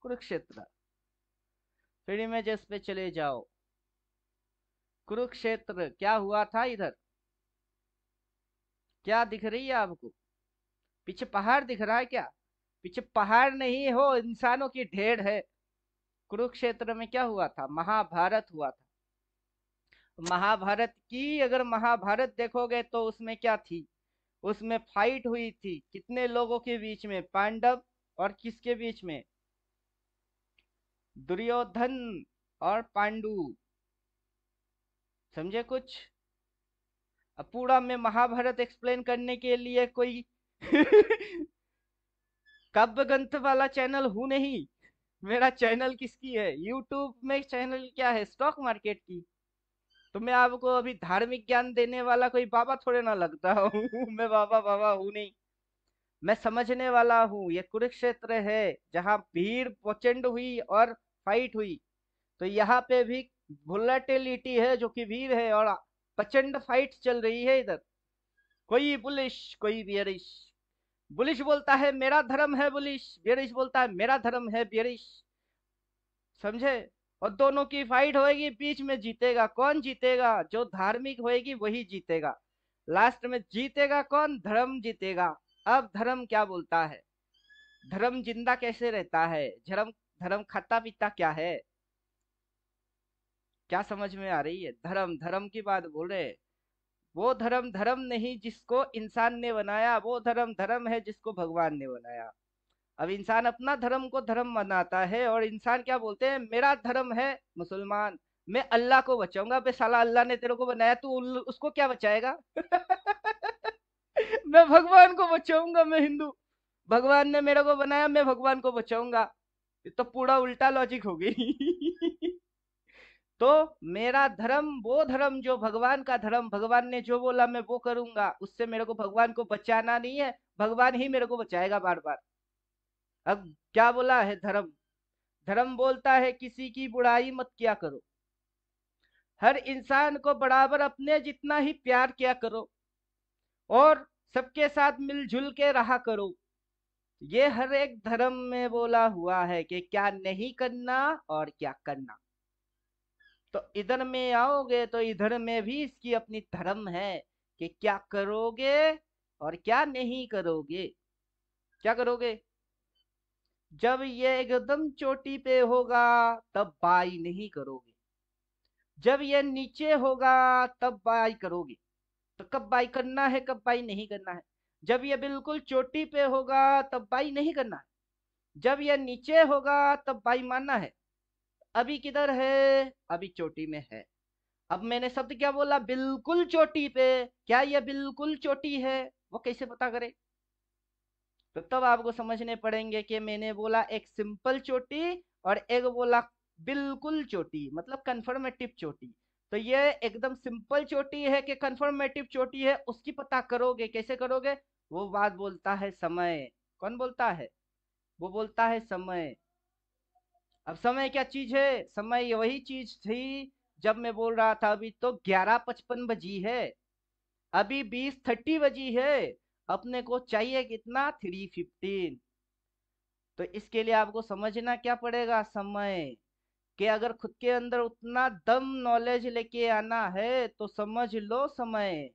कुरुक्षेत्र। फिर इमेजेस पे चले जाओ। कुरुक्षेत्र क्या हुआ था इधर? क्या दिख रही है आपको? पीछे पहाड़ दिख रहा है क्या? पीछे पहाड़ नहीं हो, इंसानों की ढेर है। कुरुक्षेत्र में क्या हुआ था? महाभारत हुआ था। महाभारत की अगर महाभारत देखोगे तो उसमें क्या थी? उसमें फाइट हुई थी कितने लोगों के बीच में? पांडव और किसके बीच में? दुर्योधन और पांडु। समझे कुछ? अब पूरा मैं महाभारत एक्सप्लेन करने के लिए कोई काव्य ग्रंथ वाला चैनल हूं नहीं। मेरा चैनल किसकी है? यूट्यूब में चैनल क्या है? स्टॉक मार्केट की। तो मैं आपको अभी धार्मिक ज्ञान देने वाला कोई बाबा थोड़े ना लगता हूँ। मैं बाबा बाबा हूँ नहीं। मैं समझने वाला हूँ। ये कुरुक्षेत्र है जहाँ भीड़ प्रचंड हुई और फाइट हुई। तो यहाँ पे भी वोलेटिलिटी है जो कि भीड़ है, और प्रचंड फाइट चल रही है इधर। कोई बुलिश कोई बियरिश। बुलिश बोलता है मेरा धर्म है बुलिश, बियरिश बोलता है मेरा धर्म है बियरिश। समझे? और दोनों की फाइट होएगी, बीच में जीतेगा कौन? जीतेगा जो धार्मिक होएगी वही जीतेगा। लास्ट में जीतेगा कौन? धर्म जीतेगा। अब धर्म क्या बोलता है? धर्म जिंदा कैसे रहता है? धर्म धर्म खाता पीता क्या है? क्या समझ में आ रही है? धर्म धर्म की बात बोल रहे हैं। वो धर्म धर्म नहीं जिसको इंसान ने बनाया, वो धर्म धर्म है जिसको भगवान ने बनाया। अब इंसान अपना धर्म को धर्म मनाता है, और इंसान क्या बोलते हैं? मेरा धर्म है मुसलमान, मैं अल्लाह को बचाऊंगा। बे साला, अल्लाह ने तेरे को बनाया, तू उसको क्या बचाएगा? मैं भगवान को बचाऊंगा, मैं हिंदू। भगवान ने मेरे को बनाया, मैं भगवान को बचाऊंगा। ये तो पूरा उल्टा लॉजिक हो गई। तो मेरा धर्म वो धर्म जो भगवान का धर्म, भगवान ने जो बोला मैं वो करूंगा। उससे मेरे को भगवान को बचाना नहीं है, भगवान ही मेरे को बचाएगा बार बार। अब क्या बोला है धर्म? धर्म बोलता है किसी की बुराई मत किया करो, हर इंसान को बराबर अपने जितना ही प्यार किया करो, और सबके साथ मिलजुल के रहा करो। ये हर एक धर्म में बोला हुआ है कि क्या नहीं करना और क्या करना। तो इधर में आओगे तो इधर में भी इसकी अपनी धर्म है कि क्या करोगे और क्या नहीं करोगे। क्या करोगे? जब ये एकदम चोटी पे होगा तब बाई नहीं करोगे, जब ये नीचे होगा तब बाई करोगे। तो कब बाई करना है, कब बाई नहीं करना है? जब ये बिल्कुल चोटी पे होगा तब बाई नहीं करना है, जब ये नीचे होगा तब बाई मानना है। अभी किधर है? अभी चोटी में है। अब मैंने शब्द क्या बोला? बिल्कुल चोटी पे। क्या ये बिल्कुल चोटी है? वो कैसे पता करे? तो तब आपको समझने पड़ेंगे कि मैंने बोला एक सिंपल चोटी और एक बोला बिल्कुल चोटी, मतलब कंफर्मेटिव चोटी। तो ये एकदम सिंपल चोटी है कि कंफर्मेटिव चोटी है, उसकी पता करोगे। कैसे करोगे? वो बात बोलता है समय। कौन बोलता है? वो बोलता है समय। अब समय क्या चीज है? समय वही चीज थी जब मैं बोल रहा था अभी तो 11:55 बजी है, अभी 20:30 बजी है। अपने को चाहिए कितना? 3:15। तो इसके लिए आपको समझना क्या पड़ेगा? समय। कि अगर खुद के अंदर उतना दम नॉलेज लेके आना है तो समझ लो समय।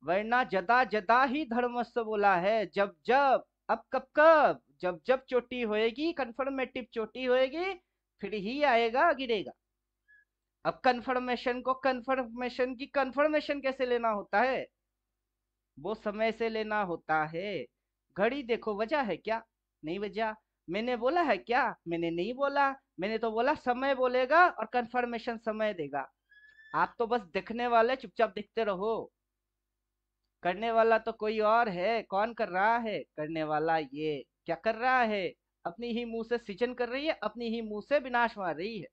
वरना जदा जदा ही धर्मस्व बोला है। जब जब, अब कब कब, जब जब चोटी होएगी, कंफर्मेटिव चोटी होएगी, फिर ही आएगा गिरेगा। अब कंफर्मेशन को, कंफर्मेशन की कंफर्मेशन कैसे लेना होता है? वो समय से लेना होता है। घड़ी देखो, वजह है क्या? नहीं वजह। मैंने बोला है क्या? मैंने नहीं बोला। मैंने तो बोला समय बोलेगा और कंफर्मेशन समय देगा। आप तो बस देखने वाले, चुपचाप देखते रहो। करने वाला तो कोई और है। कौन कर रहा है? करने वाला ये क्या कर रहा है? अपनी ही मुंह से सृजन कर रही है, अपनी ही मुंह से विनाश मार रही है।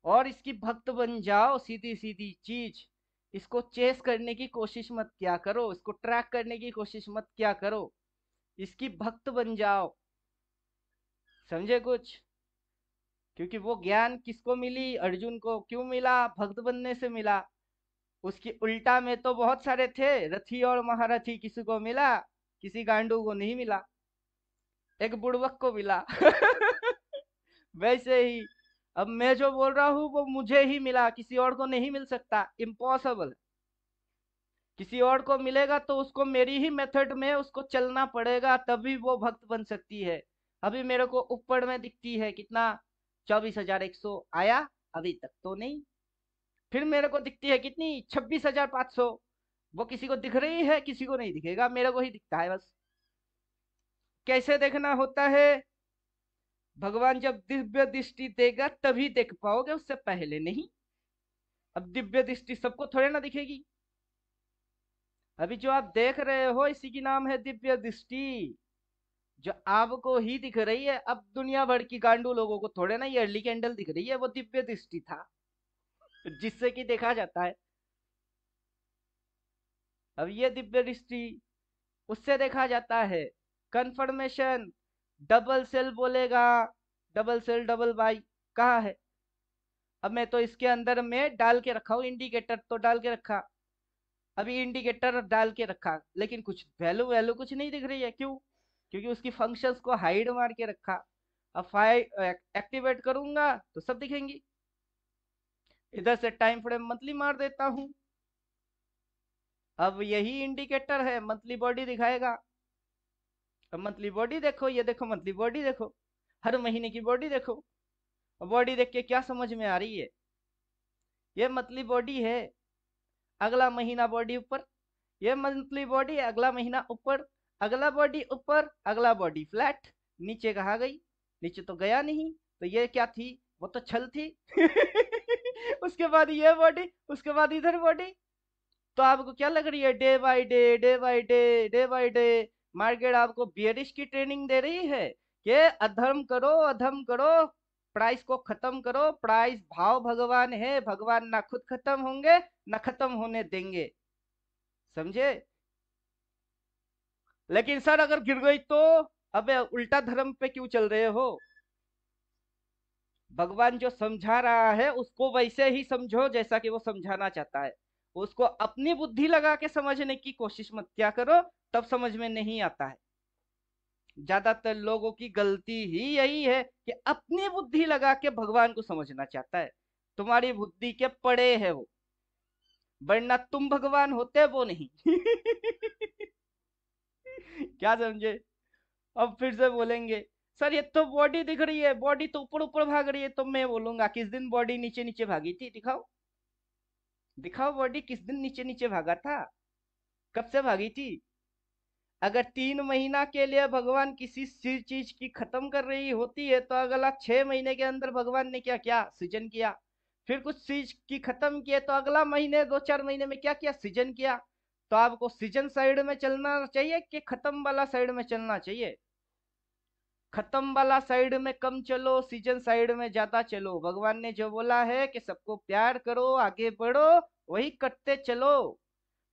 और इसकी भक्त बन जाओ, सीधी सीधी चीज। इसको चेस करने की कोशिश मत क्या करो, इसको ट्रैक करने की कोशिश मत क्या करो, इसकी भक्त बन जाओ। समझे कुछ? क्योंकि वो ज्ञान किसको मिली? अर्जुन को। क्यों मिला? भक्त बनने से मिला। उसकी उल्टा में तो बहुत सारे थे, रथी और महारथी, किसी को मिला? किसी गांडू को नहीं मिला, एक बुड़वक को मिला। वैसे ही अब मैं जो बोल रहा हूँ वो मुझे ही मिला, किसी और को नहीं मिल सकता, इम्पॉसिबल। किसी और को मिलेगा तो उसको मेरी ही मेथड में उसको चलना पड़ेगा, तभी वो भक्त बन सकती है। अभी मेरे को ऊपर में दिखती है कितना, 24,100 आया, अभी तक तो नहीं। फिर मेरे को दिखती है कितनी, 26,500। वो किसी को दिख रही है, किसी को नहीं दिखेगा, मेरे को ही दिखता है बस। कैसे देखना होता है? भगवान जब दिव्य दृष्टि देगा तभी देख पाओगे, उससे पहले नहीं। अब दिव्य दृष्टि सबको थोड़े ना दिखेगी। अभी जो आप देख रहे हो इसी की नाम है दिव्य दृष्टि, जो आपको ही दिख रही है। अब दुनिया भर की गांडू लोगों को थोड़े ना ये अर्ली कैंडल दिख रही है, वो दिव्य दृष्टि था जिससे कि देखा जाता है। अब ये दिव्य दृष्टि उससे देखा जाता है। कंफर्मेशन, डबल सेल बोलेगा, डबल सेल डबल बाई कहाँ है? अब मैं तो इसके अंदर में डाल के रखा हूँ, इंडिकेटर तो डाल के रखा, अभी इंडिकेटर डाल के रखा, लेकिन कुछ वैल्यू वैल्यू कुछ नहीं दिख रही है। क्यों? क्योंकि उसकी फंक्शंस को हाइड मार के रखा। अब फाइल एक्टिवेट करूंगा तो सब दिखेंगी। इधर से टाइम फ्रेम मंथली मार देता हूं, अब यही इंडिकेटर है, मंथली बॉडी दिखाएगा। अब मंथली बॉडी देखो, ये देखो मंथली बॉडी देखो, हर महीने की बॉडी देखो। बॉडी देख के क्या समझ में आ रही है? ये मंथली बॉडी है, अगला महीना बॉडी ऊपर, ये मंथली बॉडी, अगला महीना ऊपर, अगला बॉडी ऊपर, अगला बॉडी फ्लैट। नीचे कहाँ गई? नीचे तो गया नहीं, तो ये क्या थी? वो तो छल थी। उसके बाद ये बॉडी, उसके बाद इधर बॉडी। तो आपको क्या लग रही है? Day by day, day by day, day by day market आपको बियरिश की ट्रेनिंग दे रही है कि अधर्म करो, अधर्म करो, प्राइस को खत्म करो। प्राइस भाव भगवान है, भगवान ना खुद खत्म होंगे ना खत्म होने देंगे। समझे? लेकिन सर अगर गिर गई तो? अबे उल्टा धर्म पे क्यों चल रहे हो? भगवान जो समझा रहा है उसको वैसे ही समझो जैसा कि वो समझाना चाहता है। उसको अपनी बुद्धि लगा के समझने की कोशिश मत क्या करो, तब समझ में नहीं आता है। ज्यादातर लोगों की गलती ही यही है कि अपनी बुद्धि लगा के भगवान को समझना चाहता है। तुम्हारी बुद्धि के पड़े है वो, वरना तुम भगवान होते वो नहीं। क्या समझे? अब फिर से बोलेंगे सर ये तो बॉडी दिख रही है, बॉडी तो ऊपर ऊपर भाग रही है। तो मैं बोलूंगा किस दिन बॉडी नीचे नीचे भागी थी? दिखाओ, दिखाओ बॉडी किस दिन नीचे नीचे भागा था, कब से भागी थी? अगर 3 महीना के लिए भगवान किसी चीज की खत्म कर रही होती है तो अगला 6 महीने के अंदर भगवान ने क्या क्या सृजन किया। फिर कुछ चीज की खत्म किए तो अगला महीने 2-4 महीने में क्या किया? सृजन किया। तो आपको सृजन साइड में चलना चाहिए कि खत्म वाला साइड में चलना चाहिए? खत्म वाला साइड में कम चलो, सीजन साइड में ज्यादा चलो। भगवान ने जो बोला है कि सबको प्यार करो, आगे बढ़ो, वही करते चलो।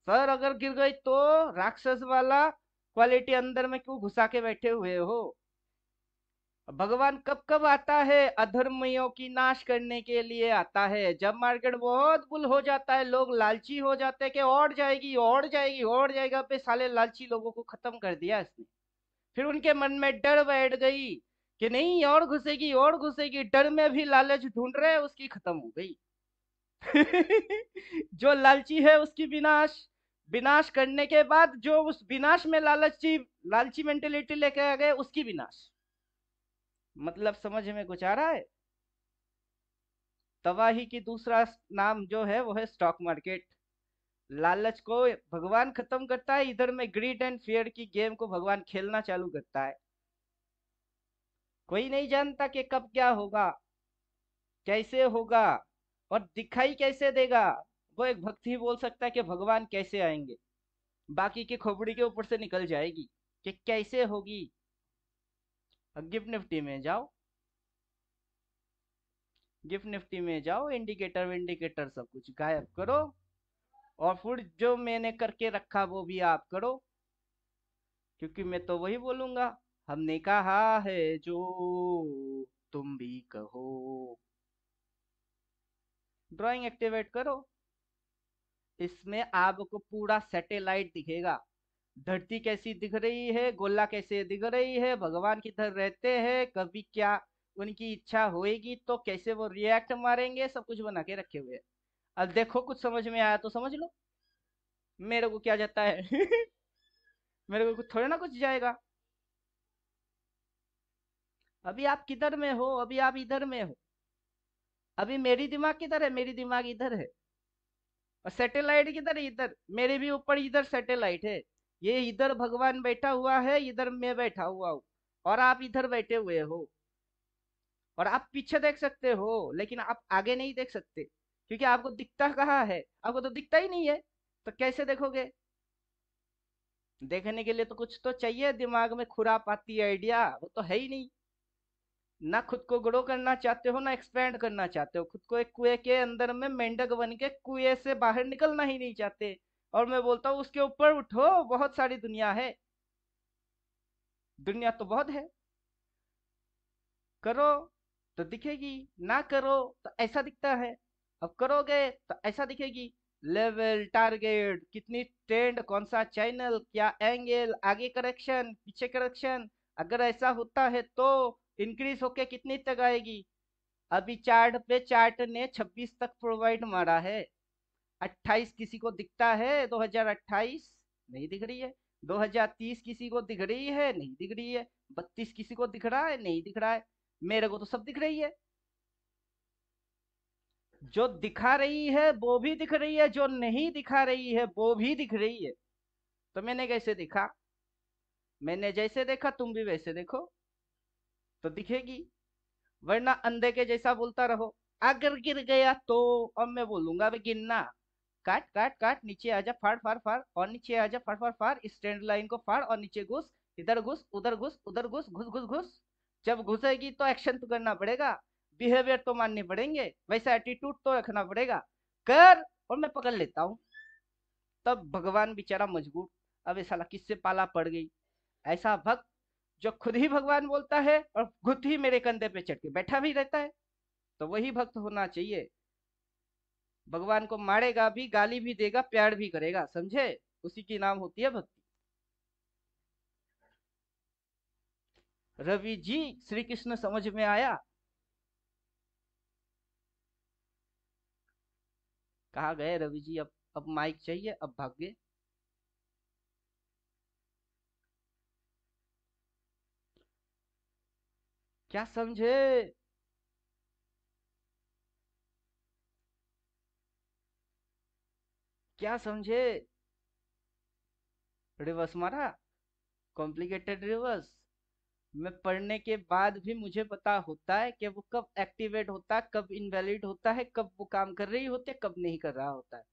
सर अगर गिर गई तो? राक्षस वाला क्वालिटी अंदर में क्यों घुसा के बैठे हुए हो? भगवान कब कब आता है? अधर्मियों की नाश करने के लिए आता है। जब मार्केट बहुत बुल हो जाता है, लोग लालची हो जाते हैं कि और जाएगी और जाएगी और जाएगा, पे साले लालची लोगों को खत्म कर दिया इसने। फिर उनके मन में डर बैठ गई कि नहीं और घुसेगी और घुसेगी, डर में भी लालच ढूंढ रहे, उसकी खत्म हो गई। जो लालची है उसकी विनाश, विनाश करने के बाद जो उस विनाश में लालची लालची मेंटेलिटी लेके आ गए उसकी विनाश। मतलब समझ में कुछ आ रहा है? तबाही की दूसरा नाम जो है वो है स्टॉक मार्केट। लालच को भगवान खत्म करता है, इधर में ग्रीड एंड फियर की गेम को भगवान खेलना चालू करता है। कोई नहीं जानता कि कब क्या होगा, कैसे होगा और दिखाई कैसे देगा। वो एक भक्त ही बोल सकता है कि भगवान कैसे आएंगे। बाकी की खोपड़ी के ऊपर से निकल जाएगी कि कैसे होगी। गिफ्ट निफ्टी में जाओ, गिफ्ट निफ्टी में जाओ, इंडिकेटर विंडिकेटर सब कुछ गायब करो, और फिर जो मैंने करके रखा वो भी आप करो, क्योंकि मैं तो वही बोलूंगा, हमने कहा है जो तुम भी कहो। ड्राइंग एक्टिवेट करो, इसमें आपको पूरा सैटेलाइट दिखेगा, धरती कैसी दिख रही है, गोला कैसे दिख रही है, भगवान किधर रहते हैं, कभी क्या उनकी इच्छा होएगी तो कैसे वो रिएक्ट मारेंगे, सब कुछ बना के रखे हुए हैं। अब देखो कुछ समझ में आया तो समझ लो, मेरे को क्या जाता है मेरे को कुछ थोड़ा ना कुछ जाएगा। अभी आप किधर में हो, अभी आप इधर में हो, अभी मेरी दिमाग किधर है, मेरी दिमाग इधर है, और सैटेलाइट किधर है, इधर मेरे भी ऊपर इधर सैटेलाइट है। ये इधर भगवान बैठा हुआ है, इधर मैं बैठा हुआ हूँ, और आप इधर बैठे हुए हो, और आप पीछे देख सकते हो लेकिन आप आगे नहीं देख सकते, क्योंकि आपको दिखता कहाँ है, आपको तो दिखता ही नहीं है, तो कैसे देखोगे। देखने के लिए तो कुछ तो चाहिए दिमाग में, खुरापाती आइडिया वो तो है ही नहीं। ना खुद को ग्रो करना चाहते हो, ना एक्सपेंड करना चाहते हो, खुद को एक कुएं के अंदर में मेंढक बन के कुएं से बाहर निकलना ही नहीं चाहते। और मैं बोलता हूँ उसके ऊपर उठो, बहुत सारी दुनिया है, दुनिया तो बहुत है। करो तो दिखेगी, ना करो तो ऐसा दिखता है, अब करोगे तो ऐसा दिखेगी। लेवल, टारगेट, कितनी ट्रेंड, कौन सा चैनल, क्या एंगल, आगे करेक्शन, पीछे करेक्शन, अगर ऐसा होता है तो इंक्रीज होके कितनी तक आएगी। अभी चार्ट पे चार्ट ने 26 तक प्रोवाइड मारा है, 28 किसी को दिखता है, 2028 नहीं दिख रही है, 2030 किसी को दिख रही है, नहीं दिख रही है, 32 किसी को दिख रहा है, नहीं दिख रहा है, मेरे को तो सब दिख रही है। जो दिखा रही है वो भी दिख रही है, जो नहीं दिखा रही है वो भी दिख रही है। तो मैंने कैसे दिखा, मैंने जैसे देखा तुम भी वैसे देखो तो दिखेगी, वरना अंधे के जैसा बोलता रहो। अगर गिर गया तो अब मैं बोलूंगा वे गिरना, काट काट काट, नीचे आजा, फाड़ फाड़ फाड़, और नीचे आजा, फाड़ फाड़ फाड़, स्टैंड लाइन को फाड़, और नीचे घुस, इधर घुस, उधर घुस, उधर घुस, घुस घुस घुस। जब घुसेगी तो एक्शन तो करना पड़ेगा, बिहेवियर तो मानने पड़ेंगे, वैसा एटीट्यूड तो रखना पड़ेगा, कर, और मैं पकड़ लेता हूँ। तब भगवान बेचारा मजबूर, अब ये साला किससे पाला पड़ गई। ऐसा भक्त जो खुद ही भगवान बोलता है और खुद ही मेरे कंधे पे चढ़ के बैठा भी रहता है, तो वही भक्त होना चाहिए। भगवान को मारेगा भी, गाली भी देगा, प्यार भी करेगा, समझे, उसी की नाम होती है भक्ति। रवि जी, श्री कृष्ण समझ में आया। कहाँ गए रवि जी, अब माइक चाहिए, अब भाग गए। क्या समझे, क्या समझे। रिवर्स मारा, कॉम्प्लिकेटेड रिवर्स। मैं पढ़ने के बाद भी मुझे पता होता है कि वो कब एक्टिवेट होता है, कब इनवैलिड होता है, कब वो काम कर रही होती है, कब नहीं कर रहा होता है,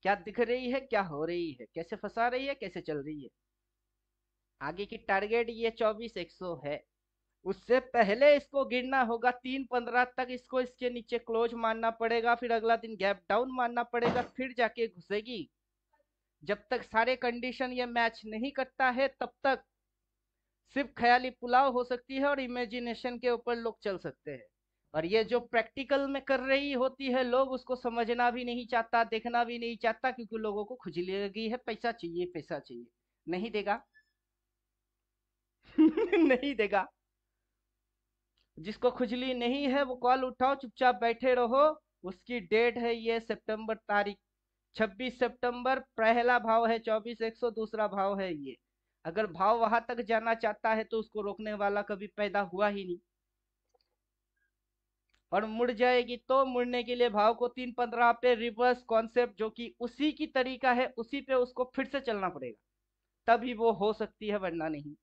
क्या दिख रही है, क्या हो रही है, कैसे फंसा रही है, कैसे चल रही है। आगे की टारगेट ये 24,100 है, उससे पहले इसको गिरना होगा, 3:15 तक इसको इसके नीचे क्लोज मारना पड़ेगा, फिर अगला दिन गैप डाउन मारना पड़ेगा, फिर जाके घुसेगी। जब तक सारे कंडीशन ये मैच नहीं करता है तब तक सिर्फ ख्याली पुलाव हो सकती है, और इमेजिनेशन के ऊपर लोग चल सकते हैं। और ये जो प्रैक्टिकल में कर रही होती है, लोग उसको समझना भी नहीं चाहता, देखना भी नहीं चाहता, क्योंकि लोगों को खुजली लगी है, पैसा चाहिए, पैसा चाहिए, नहीं देगा नहीं देगा। जिसको खुजली नहीं है वो कॉल उठाओ, चुपचाप बैठे रहो। उसकी डेट है ये सितंबर तारीख, 26 सितंबर, पहला भाव है 24,100, दूसरा भाव है ये। अगर भाव वहां तक जाना चाहता है तो उसको रोकने वाला कभी पैदा हुआ ही नहीं। और मुड़ जाएगी तो मुड़ने के लिए भाव को 3:15 पे रिवर्स कॉन्सेप्ट, जो कि उसी की तरीका है, उसी पे उसको फिर से चलना पड़ेगा, तभी वो हो सकती है, वरना नहीं।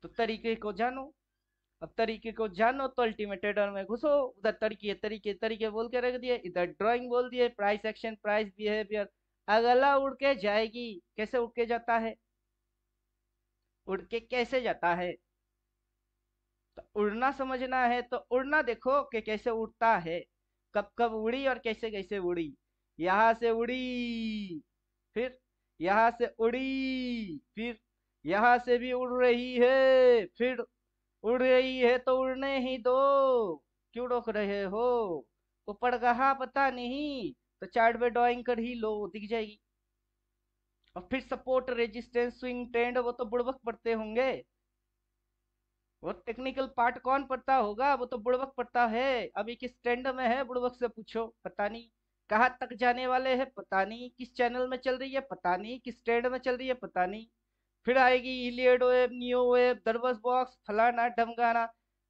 तो तरीके को जानो, अब तरीके को जानो तो अल्टीमेटेडर में घुसो, उधर तरीके तरीके तरीके बोल के रख दिए, इधर ड्राइंग बोल दिए, प्राइस एक्शन, प्राइस बिहेवियर। अगला उड़ के जाएगी। कैसे उड़ के जाता है? उड़ के कैसे जाता है? तो उड़ना समझना है तो उड़ना देखो कि कैसे उड़ता है, कब कब उड़ी और कैसे कैसे उड़ी। यहाँ से उड़ी, फिर यहाँ से उड़ी, फिर यहाँ से भी उड़ रही है, फिर उड़ रही है तो उड़ने ही दो, क्यों रोक रहे हो? ऊपर कहा पता नहीं, तो चार्ट पे ड्राइंग कर ही लो, दिख जाएगी। और फिर सपोर्ट, रेजिस्टेंस, स्विंग ट्रेंड, वो तो बुड़बक पढ़ते होंगे। वो टेक्निकल पार्ट कौन पढ़ता होगा? वो तो बुड़बक पढ़ता है। अभी किस ट्रेंड में है बुड़बक से पूछो, पता नहीं। कहाँ तक जाने वाले हैं पता नहीं, किस चैनल में चल रही है पता नहीं, किस ट्रेंड में चल रही है पता नहीं। फिर आएगी इलियड वेव, नियो वेव, दरबस बॉक्स, फलाना ढमकाना।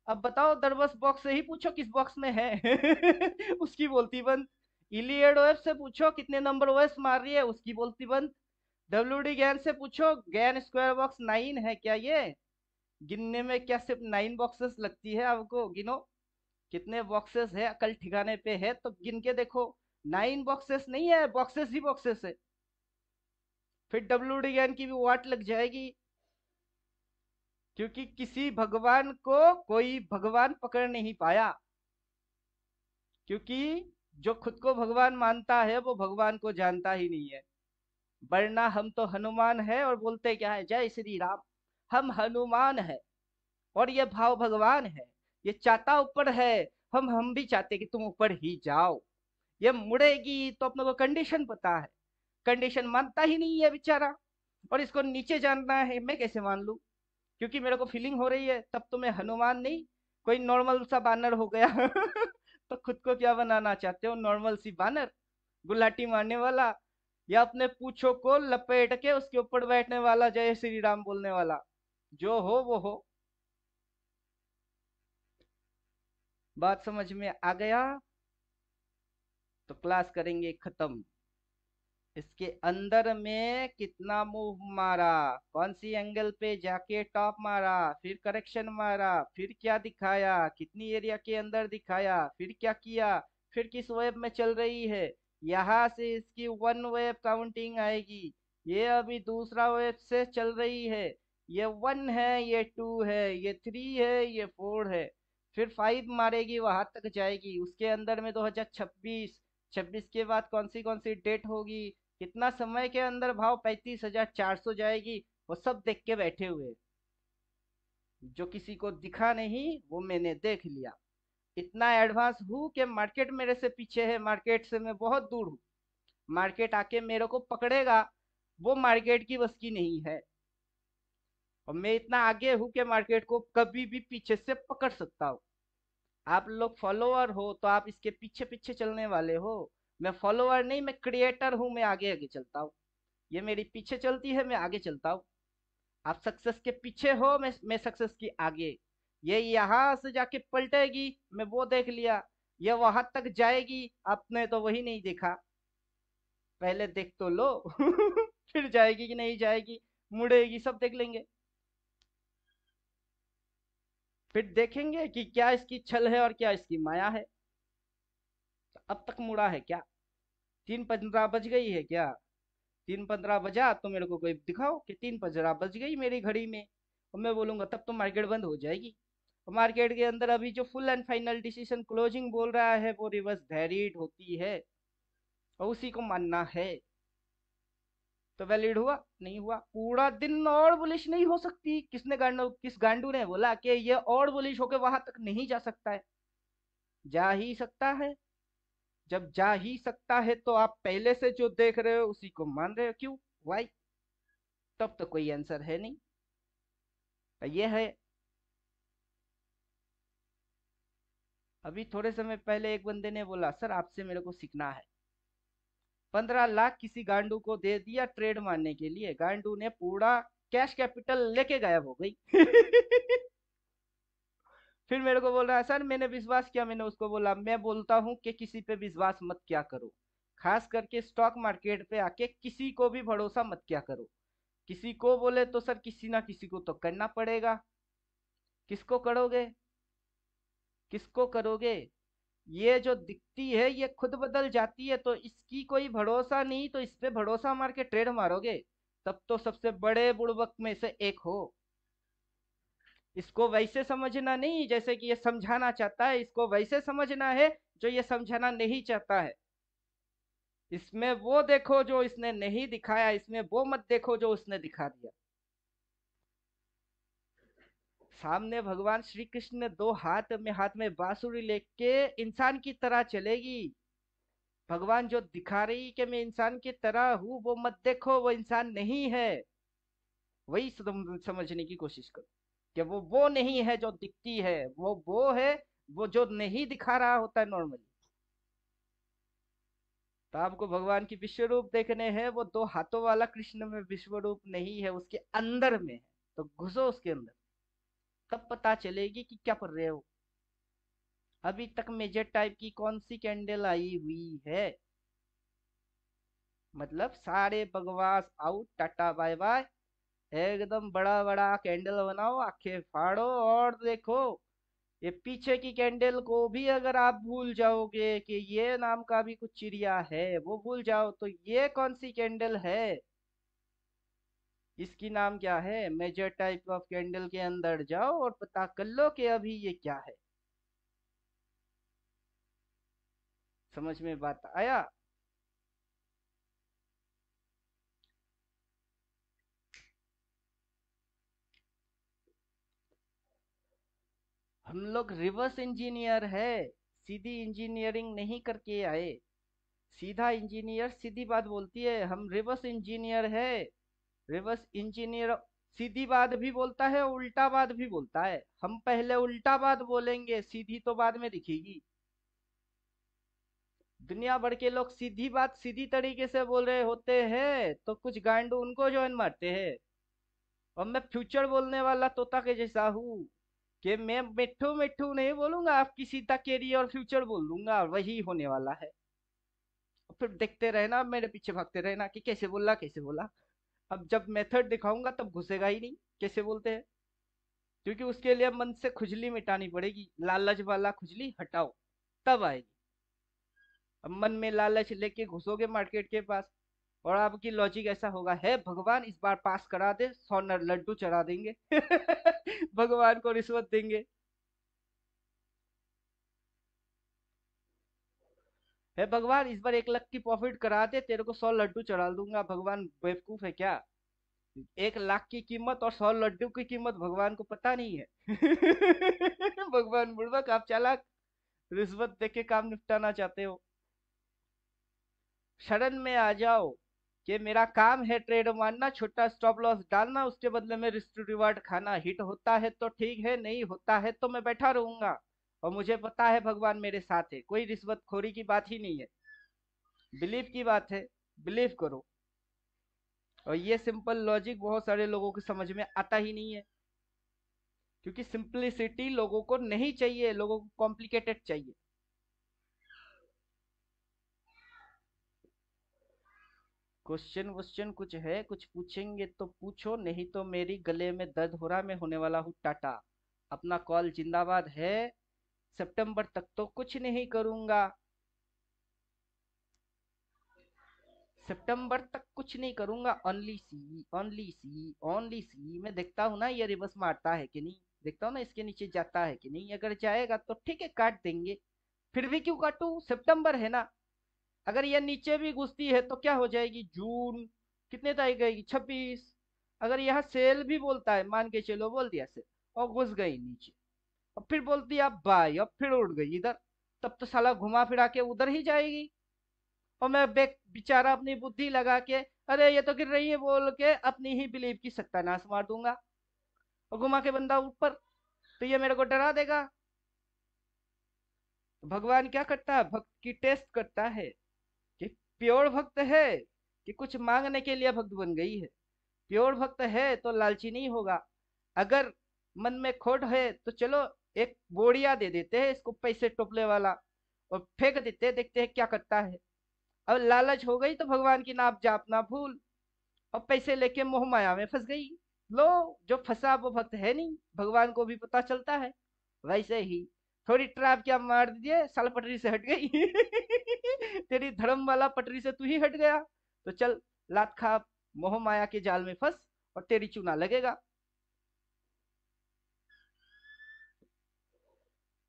अब बताओ, दरबस बॉक्स से ही पूछो किस बॉक्स में है। उसकी बोलती बंद। इलियड वेव से पूछो कितने नंबर ओएस मार रही है, उसकी बोलती बंद। डब्ल्यूडी गैन से पूछो गैन स्क्वायर बॉक्स 9 है क्या ये? गिनने में क्या सिर्फ 9 बॉक्सेस लगती है आपको? गिनो कितने बॉक्सेस है, अकल ठिकाने पे है तो गिन के देखो। 9 बॉक्सेस नहीं है, बॉक्सेस ही बॉक्सेस है। फिर डब्ल्यूडी गैन की भी वाट लग जाएगी, क्योंकि किसी भगवान को कोई भगवान पकड़ नहीं पाया। क्योंकि जो खुद को भगवान मानता है वो भगवान को जानता ही नहीं है। वरना हम तो हनुमान है और बोलते क्या है, जय श्री राम। हम हनुमान है और ये भाव भगवान है। ये चाहता ऊपर है, हम भी चाहते कि तुम ऊपर ही जाओ। ये मुड़ेगी तो अपने को कंडीशन पता है, कंडीशन मानता ही नहीं है बेचारा। और इसको नीचे जानना है, मैं कैसे मान लूं? क्योंकि मेरे को फीलिंग हो रही है, तब तो मैं हनुमान नहीं, कोई नॉर्मल सा बानर हो गया। तो खुद को क्या बनाना चाहते हो? नॉर्मल सी बानर, गुलाटी मारने वाला, या अपने पूछो को लपेट के उसके ऊपर बैठने वाला, जय श्री राम बोलने वाला? जो हो वो हो। बात समझ में आ गया? तो क्लास करेंगे खत्म। इसके अंदर में कितना मूव मारा, कौन सी एंगल पे जाके टॉप मारा, फिर करेक्शन मारा, फिर क्या दिखाया, कितनी एरिया के अंदर दिखाया, फिर क्या किया, फिर किस वेव में चल रही है। यहाँ से इसकी 1 वेव काउंटिंग आएगी। ये अभी दूसरा वेव से चल रही है। ये 1 है, ये 2 है, ये 3 है, ये 4 है। फिर 5 मारेगी, वहां तक जाएगी। उसके अंदर में 2026, 26 के बाद कौन सी डेट होगी, कितना समय के अंदर भाव 35,400 जाएगी, वो सब देख के बैठे हुए। जो किसी को दिखा नहीं वो मैंने देख लिया। इतना एडवांस हूँ कि मार्केट मेरे से पीछे है, मार्केट से मैं बहुत दूर हूँ। मार्केट आके मेरे को पकड़ेगा, वो मार्केट की बस की नहीं है। और मैं इतना आगे हूँ कि मार्केट को कभी भी पीछे से पकड़ सकता हूँ। आप लोग फॉलोअर हो तो आप इसके पीछे पीछे चलने वाले हो। मैं फॉलोअर नहीं, मैं क्रिएटर हूँ, मैं आगे आगे चलता हूँ। ये मेरी पीछे चलती है, मैं आगे चलता हूँ। आप सक्सेस के पीछे हो, मैं सक्सेस की आगे। ये यहाँ से जाके पलटेगी, मैं वो देख लिया। ये वहां तक जाएगी, आपने तो वही नहीं देखा। पहले देख तो लो। फिर जाएगी कि नहीं जाएगी, मुड़ेगी, सब देख लेंगे। फिर देखेंगे कि क्या इसकी छल है और क्या इसकी माया है। अब तक मुड़ा है क्या? 3:15 बज गई है क्या? 3:15 बजा तो मेरे को कोई दिखाओ कि 3:15 बज गई मेरी घड़ी में, और मैं बोलूंगा तब तो मार्केट बंद हो जाएगी। और मार्केट के अंदर अभी जो full and final decision closing बोल रहा है वो रिवर्स वैलिड होती है, और उसी को मानना है। तो वैलिड हुआ नहीं हुआ? पूरा दिन और बुलिश नहीं हो सकती। किस गांडू ने बोला कि ये और बुलिश होके वहां तक नहीं जा सकता है? जा ही सकता है। जब जा ही सकता है तो आप पहले से जो देख रहे हो उसी को मान रहे हो, क्यों? वाई? तब तो कोई आंसर है नहीं। तो ये है। अभी थोड़े समय पहले एक बंदे ने बोला, सर आपसे मेरे को सीखना है। 15 लाख किसी गांडू को दे दिया ट्रेड मारने के लिए, गांडू ने पूरा कैश कैपिटल लेके गायब हो गई। फिर मेरे को बोल रहा है, सर मैंने विश्वास किया। मैंने उसको बोला, मैं बोलता हूँ कि किसी पे विश्वास मत क्या करो, खास करके स्टॉक मार्केट पे आके किसी को भी भरोसा मत क्या करो। किसी को बोले तो सर किसी ना किसी को तो करना पड़ेगा। किसको करोगे? किसको करोगे? ये जो दिखती है ये खुद बदल जाती है, तो इसकी कोई भरोसा नहीं, तो इस पे भरोसा मार के ट्रेड मारोगे तब तो सबसे बड़े बुड़बक में से एक हो। इसको वैसे समझना नहीं जैसे कि ये समझाना चाहता है, इसको वैसे समझना है जो ये समझाना नहीं चाहता है। इसमें वो देखो जो इसने नहीं दिखाया, इसमें वो मत देखो जो उसने दिखा दिया। सामने भगवान श्री कृष्ण ने दो हाथ में बांसुरी लेके इंसान की तरह चलेगी। भगवान जो दिखा रही कि मैं इंसान की तरह हूं, वो मत देखो, वो इंसान नहीं है। वही समझने की कोशिश करो कि वो नहीं है जो दिखती है, वो है वो जो नहीं दिखा रहा होता है नॉर्मली। तो आपको भगवान की विश्व रूप देखने हैं, वो दो हाथों वाला कृष्ण में विश्व रूप नहीं है, उसके अंदर में है। तो घुसो उसके अंदर, तब पता चलेगी कि क्या पढ़ रहे हो। अभी तक मेजर टाइप की कौन सी कैंडल आई हुई है? मतलब सारे बकवास आउट, टाटा बाय बाय। एकदम बड़ा बड़ा कैंडल बनाओ, आंखें फाड़ो और देखो। ये पीछे की कैंडल को भी अगर आप भूल जाओगे कि ये नाम का भी कुछ चिड़िया है, वो भूल जाओ, तो ये कौन सी कैंडल है, इसकी नाम क्या है? मेजर टाइप ऑफ कैंडल के अंदर जाओ और पता कर लो कि अभी ये क्या है। समझ में बात आया? हम लोग रिवर्स इंजीनियर है, सीधी इंजीनियरिंग नहीं करके आए। सीधा इंजीनियर सीधी बात बोलती है, हम रिवर्स इंजीनियर है। रिवर्स इंजीनियर सीधी बात भी बोलता है, उल्टा बात भी बोलता है। हम पहले उल्टा बात बोलेंगे, सीधी तो बाद में दिखेगी। दुनिया भर के लोग सीधी बात सीधी तरीके से बोल रहे होते हैं, तो कुछ गांडू उनको ज्वाइन मारते हैं। और मैं फ्यूचर बोलने वाला तोता के जैसा हूँ कि मैं मिट्ठू मिट्ठू नहीं बोलूंगा, आपकी सीता केरी और फ्यूचर बोल दूंगा, वही होने वाला है। और फिर देखते रहना, मेरे पीछे भागते रहना कि कैसे बोला कैसे बोला। अब जब मेथड दिखाऊंगा तब घुसेगा ही नहीं कैसे बोलते हैं, क्योंकि उसके लिए मन से खुजली मिटानी पड़ेगी, लालच वाला खुजली हटाओ, तब आएगी। अब मन में लालच लेके घुसोगे मार्केट के पास, और आपकी लॉजिक ऐसा होगा, है भगवान इस बार पास करा दे, 100 लड्डू चढ़ा देंगे। भगवान को रिश्वत देंगे। है भगवान इस बार 1 लाख की प्रॉफिट करा दे, तेरे को 100 लड्डू चढ़ा दूंगा। भगवान बेवकूफ है क्या? 1 लाख की कीमत और 100 लड्डू की कीमत भगवान को पता नहीं है। भगवान बुड़बक, आप चालाक, रिश्वत देके काम निपटाना चाहते हो। शरण में आ जाओ कि मेरा काम है ट्रेड मारना, छोटा स्टॉप लॉस डालना, उसके बदले में रिस्क रिवार्ड खाना। हिट होता है तो ठीक है, नहीं होता है तो मैं बैठा रहूंगा। और मुझे पता है भगवान मेरे साथ है, कोई रिश्वत खोरी की बात ही नहीं है, बिलीफ की बात है। बिलीव करो। और ये सिंपल लॉजिक बहुत सारे लोगों को समझ में आता ही नहीं है, क्योंकि सिंपलिसिटी लोगों को नहीं चाहिए, लोगों को कॉम्प्लिकेटेड चाहिए। क्वेश्चन वोश्चन कुछ है, कुछ पूछेंगे तो पूछो, नहीं तो मेरी गले में दर्द हो रहा, मैं होने वाला हूँ टाटा। अपना कॉल जिंदाबाद है, सितंबर तक तो कुछ नहीं करूंगा। सितंबर तक कुछ नहीं करूंगा। ओनली सी ओनली सी ओनली सी। मैं देखता हूँ ना ये रिवर्स मारता है कि नहीं, देखता हूँ ना इसके नीचे जाता है कि नहीं। अगर जाएगा तो ठीक है, काट देंगे। फिर भी क्यों काटू, सितंबर है ना। अगर ये नीचे भी घुसती है तो क्या हो जाएगी, जून कितने तारीख गएगी, 26। अगर यहाँ सेल भी बोलता है, मान के चलो बोल दिया सेल, और घुस गई नीचे, और फिर बोलती है बाय, और फिर उड़ गई इधर, तब तो साला घुमा फिरा के उधर ही जाएगी। और मैं बेचारा अपनी बुद्धि लगा के, अरे ये तो गिर रही है बोल के अपनी ही बिलीव की सत्यानाश मार दूंगा, और घुमा के बंदा ऊपर, तो ये मेरे को डरा देगा। तो भगवान क्या करता है, भक्त की टेस्ट करता है कि प्योर भक्त है कि कुछ मांगने के लिए भक्त बन गई है। प्योर भक्त है तो लालची नहीं होगा। अगर मन में खोट है तो चलो एक बोड़िया दे देते हैं इसको, पैसे टोपले वाला, और फेंक देते हैं, देखते हैं क्या करता है। अब लालच हो गई तो भगवान की नाप जाप ना भूल, और पैसे लेके मोह माया में फंस गई। लो, जो फंसा वो भक्त है नहीं, भगवान को भी पता चलता है। वैसे ही थोड़ी ट्रैप क्या मार दिए, साला पटरी से हट गई। तेरी धर्म वाला पटरी से तू ही हट गया, तो चल लात खा, मोह माया के जाल में फंस और तेरी चूना लगेगा।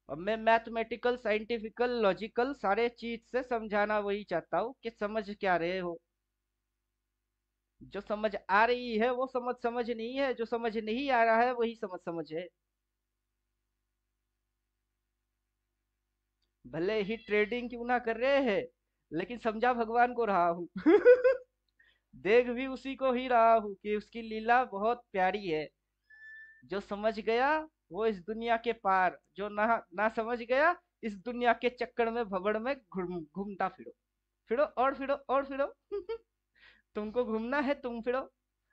अब मैं मैथमेटिकल, साइंटिफिकल, लॉजिकल सारे चीज से समझाना वही चाहता हूँ कि समझ क्या रहे हो। जो समझ आ रही है वो समझ समझ नहीं है, जो समझ नहीं आ रहा है वही समझ समझ है। भले ही ट्रेडिंग क्यों ना कर रहे हैं, लेकिन समझा भगवान को रहा हूँ। देख भी उसी को ही रहा हूँ कि उसकी लीला बहुत प्यारी है। जो समझ गया वो इस दुनिया के पार, जो ना ना समझ गया इस दुनिया के चक्कर में भंवड़ में घूमता फिरो, फिरो और फिरो और फिरो। तुमको घूमना है तुम फिरो,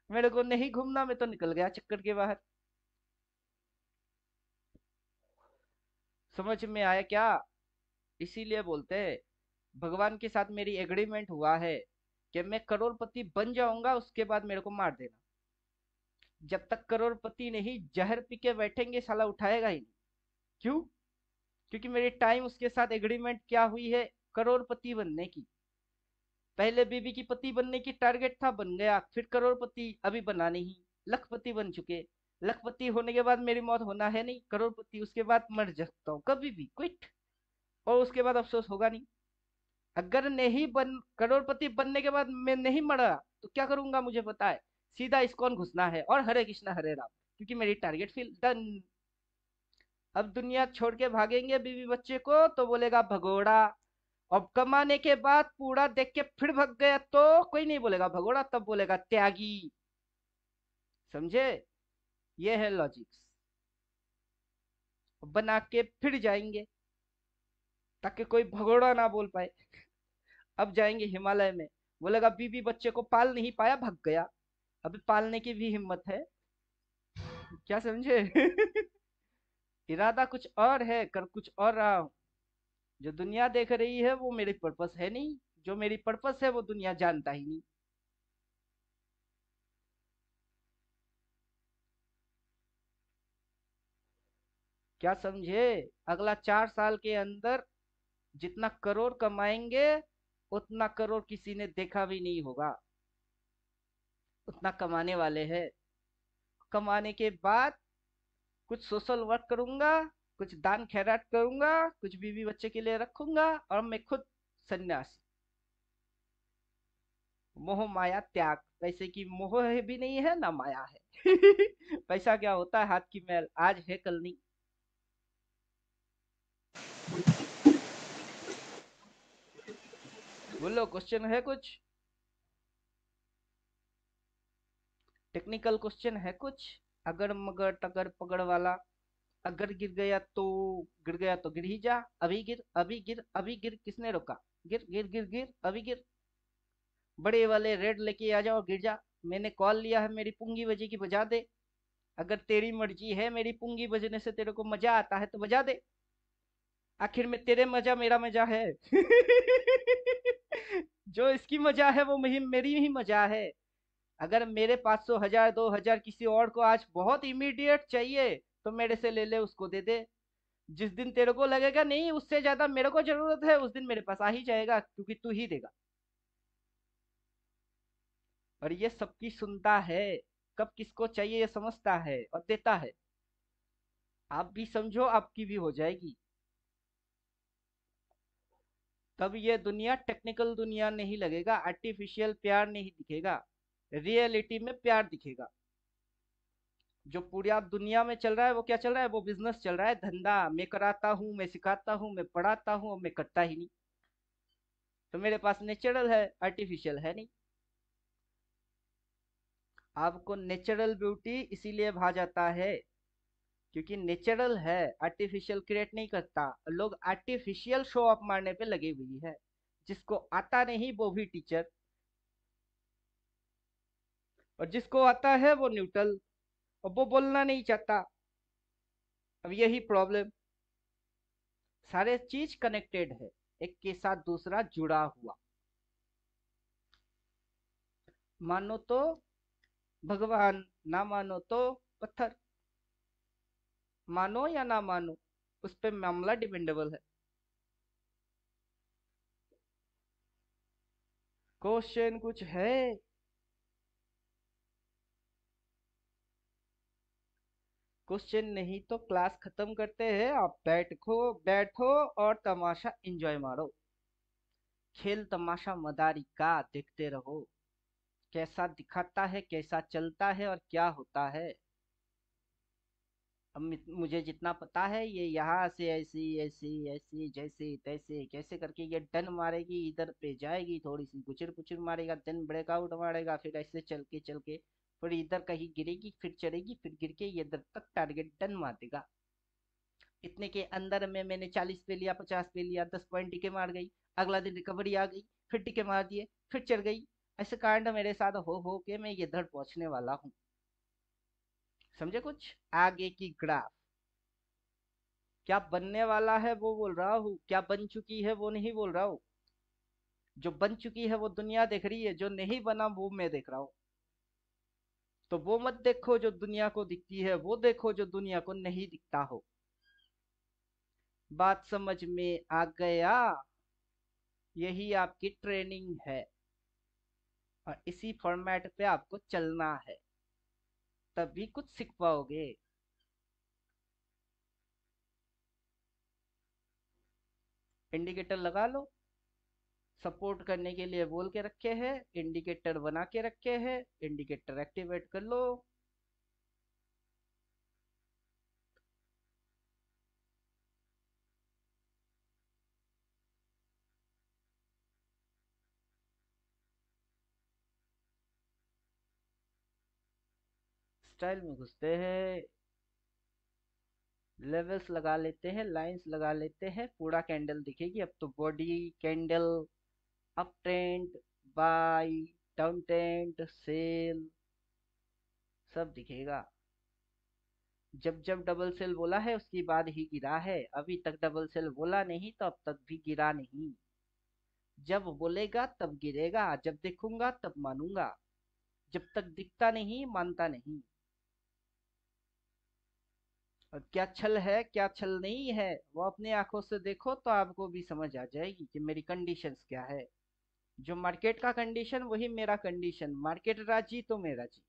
मेरे को नहीं घूमना, मैं तो निकल गया चक्कर के बाहर। समझ में आया क्या? इसीलिए बोलते हैं भगवान के साथ मेरी एग्रीमेंट हुआ है कि मैं करोड़पति बन जाऊंगा, उसके बाद मेरे को मार देना। जब तक करोड़पति नहीं, जहर पी के बैठेंगे साला उठाएगा ही नहीं। क्यों? क्योंकि मेरी टाइम उसके साथ एग्रीमेंट क्या हुई है, करोड़पति बनने की। पहले बीबी की पति बनने की टारगेट था, बन गया, फिर करोड़पति अभी बना नहीं, लखपति बन चुके। लखपति होने के बाद मेरी मौत होना है नहीं, करोड़पति उसके बाद मर सकता हूँ कभी भी, क्विट। और उसके बाद अफसोस होगा नहीं। अगर नहीं बन करोड़पति बनने के बाद मैं नहीं मरा तो क्या करूंगा मुझे पता है, सीधा इस्कॉन घुसना है और हरे कृष्णा हरे राम, क्योंकि मेरी टारगेट फिल डन। अब दुनिया छोड़ के भागेंगे बीवी बच्चे को तो बोलेगा भगोड़ा, अब कमाने के बाद पूरा देख के फिर भग गया तो कोई नहीं बोलेगा भगोड़ा, तब बोलेगा त्यागी। समझे? ये है लॉजिक्स। बना के फिर जाएंगे ताकि कोई भगोड़ा ना बोल पाए। अब जाएंगे हिमालय में, बोलेगा बीबी बच्चे को पाल नहीं पाया भग गया, अभी पालने की भी हिम्मत है। क्या समझे? इरादा कुछ और है, कर कुछ और रहा हूं। जो दुनिया देख रही है वो मेरी पर्पस है नहीं, जो मेरी पर्पस है वो दुनिया जानता ही नहीं। क्या समझे? अगला 4 साल के अंदर जितना करोड़ कमाएंगे उतना करोड़ किसी ने देखा भी नहीं होगा, उतना कमाने वाले हैं। कमाने के बाद कुछ सोशल वर्क करूंगा, कुछ दान खैरात करूंगा, कुछ बीवी बच्चे के लिए रखूंगा, और मैं खुद सन्यासी। मोह माया त्याग, पैसे की मोह है भी नहीं है ना माया है। पैसा क्या होता है, हाथ की मैल, आज है कल नहीं। बोलो, क्वेश्चन है कुछ? टेक्निकल क्वेश्चन है कुछ? अगर मगर टगर पकड़ वाला। अगर गिर गया तो, गिर गया तो गिर ही जा, अभी गिर अभी गिर अभी गिर, किसने रोका? गिर गिर गिर गिर अभी गिर। बड़े वाले रेड लेके आ जा और गिर जा। मैंने कॉल लिया है, मेरी पुंगी बजी की बजा दे। अगर तेरी मर्जी है मेरी पुंगी बजने से तेरे को मजा आता है तो बजा दे। आखिर में तेरे मजा मेरा मजा है। जो इसकी मजा है वो मेरी ही मजा है। अगर मेरे 500 1000 2000 किसी और को आज बहुत इमीडिएट चाहिए तो मेरे से ले ले, उसको दे दे। जिस दिन तेरे को लगेगा नहीं उससे ज्यादा मेरे को जरूरत है, उस दिन मेरे पास आ ही जाएगा, क्योंकि तू ही देगा। और ये सबकी सुनता है, कब किसको चाहिए ये समझता है और देता है। आप भी समझो, आपकी भी हो जाएगी। तब ये दुनिया टेक्निकल दुनिया नहीं लगेगा, आर्टिफिशियल प्यार नहीं दिखेगा, रियलिटी में प्यार दिखेगा। जो पूरी आप दुनिया में चल रहा है वो क्या चल रहा है, वो बिजनेस चल रहा है, धंधा। मैं कराता हूँ, मैं सिखाता हूँ, मैं पढ़ाता हूँ, और मैं करता ही नहीं। तो मेरे पास नेचुरल है, आर्टिफिशियल है नहीं। आपको नेचुरल ब्यूटी इसीलिए भा जाता है क्योंकि नेचुरल है, आर्टिफिशियल क्रिएट नहीं करता। लोग आर्टिफिशियल शो ऑफ मारने पे लगी हुई है। जिसको आता नहीं वो भी टीचर, और जिसको आता है वो न्यूट्रल, और वो बोलना नहीं चाहता। अब यही प्रॉब्लम। सारे चीज कनेक्टेड है, एक के साथ दूसरा जुड़ा हुआ। मानो तो भगवान, ना मानो तो पत्थर। मानो या ना मानो, उस पे मामला डिपेंडेबल है। क्वेश्चन कुछ है? क्वेश्चन नहीं तो क्लास खत्म करते हैं। आप बैठो बैठो और तमाशा एंजॉय मारो। खेल तमाशा मदारी का देखते रहो, कैसा दिखाता है, कैसा चलता है और क्या होता है। अब मुझे जितना पता है, ये यहाँ से ऐसी ऐसी ऐसी जैसे तैसे कैसे करके ये डन मारेगी, इधर पे जाएगी, थोड़ी सी गुचर पुचर मारेगा, देन ब्रेकआउट मारेगा, फिर ऐसे चल के फिर इधर कहीं गिरेगी, फिर चढ़ेगी, फिर गिर के ये इधर तक टारगेट डन मार देगा। इतने के अंदर में मैंने 40 पे लिया, 50 पे लिया, 10 पॉइंट टिके मार गई। अगला दिन रिकवरी आ गई, फिर टिके मार दिए, फिर चढ़ गई। ऐसे कांड मेरे साथ हो के मैं ये इधर पहुंचने वाला हूँ। समझे कुछ? आगे की ग्राफ क्या बनने वाला है वो बोल रहा हूँ, क्या बन चुकी है वो नहीं बोल रहा हूँ। जो बन चुकी है वो दुनिया देख रही है, जो नहीं बना वो मैं देख रहा हूँ। तो वो मत देखो जो दुनिया को दिखती है, वो देखो जो दुनिया को नहीं दिखता हो। बात समझ में आ गया? यही आपकी ट्रेनिंग है और इसी फॉर्मेट पे आपको चलना है, तभी कुछ सीख पाओगे। इंडिकेटर लगा लो, सपोर्ट करने के लिए बोल के रखे हैं, इंडिकेटर बना के रखे हैं, इंडिकेटर एक्टिवेट कर लो। स्टाइल में घुसते हैं, लेवल्स लगा लेते हैं, लाइंस लगा लेते हैं, पूरा कैंडल दिखेगी। अब तो body candle, up trend, buy, down trend, sell, सब दिखेगा। जब जब डबल सेल बोला है उसके बाद ही गिरा है, अभी तक डबल सेल बोला नहीं तो अब तक भी गिरा नहीं। जब बोलेगा तब गिरेगा, जब देखूंगा तब मानूंगा, जब तक दिखता नहीं मानता नहीं। और क्या छल है क्या छल नहीं है, वो अपनी आंखों से देखो तो आपको भी समझ आ जाएगी कि मेरी कंडीशंस क्या है। जो मार्केट का कंडीशन वही मेरा कंडीशन। मार्केट राजी तो मैं राजी,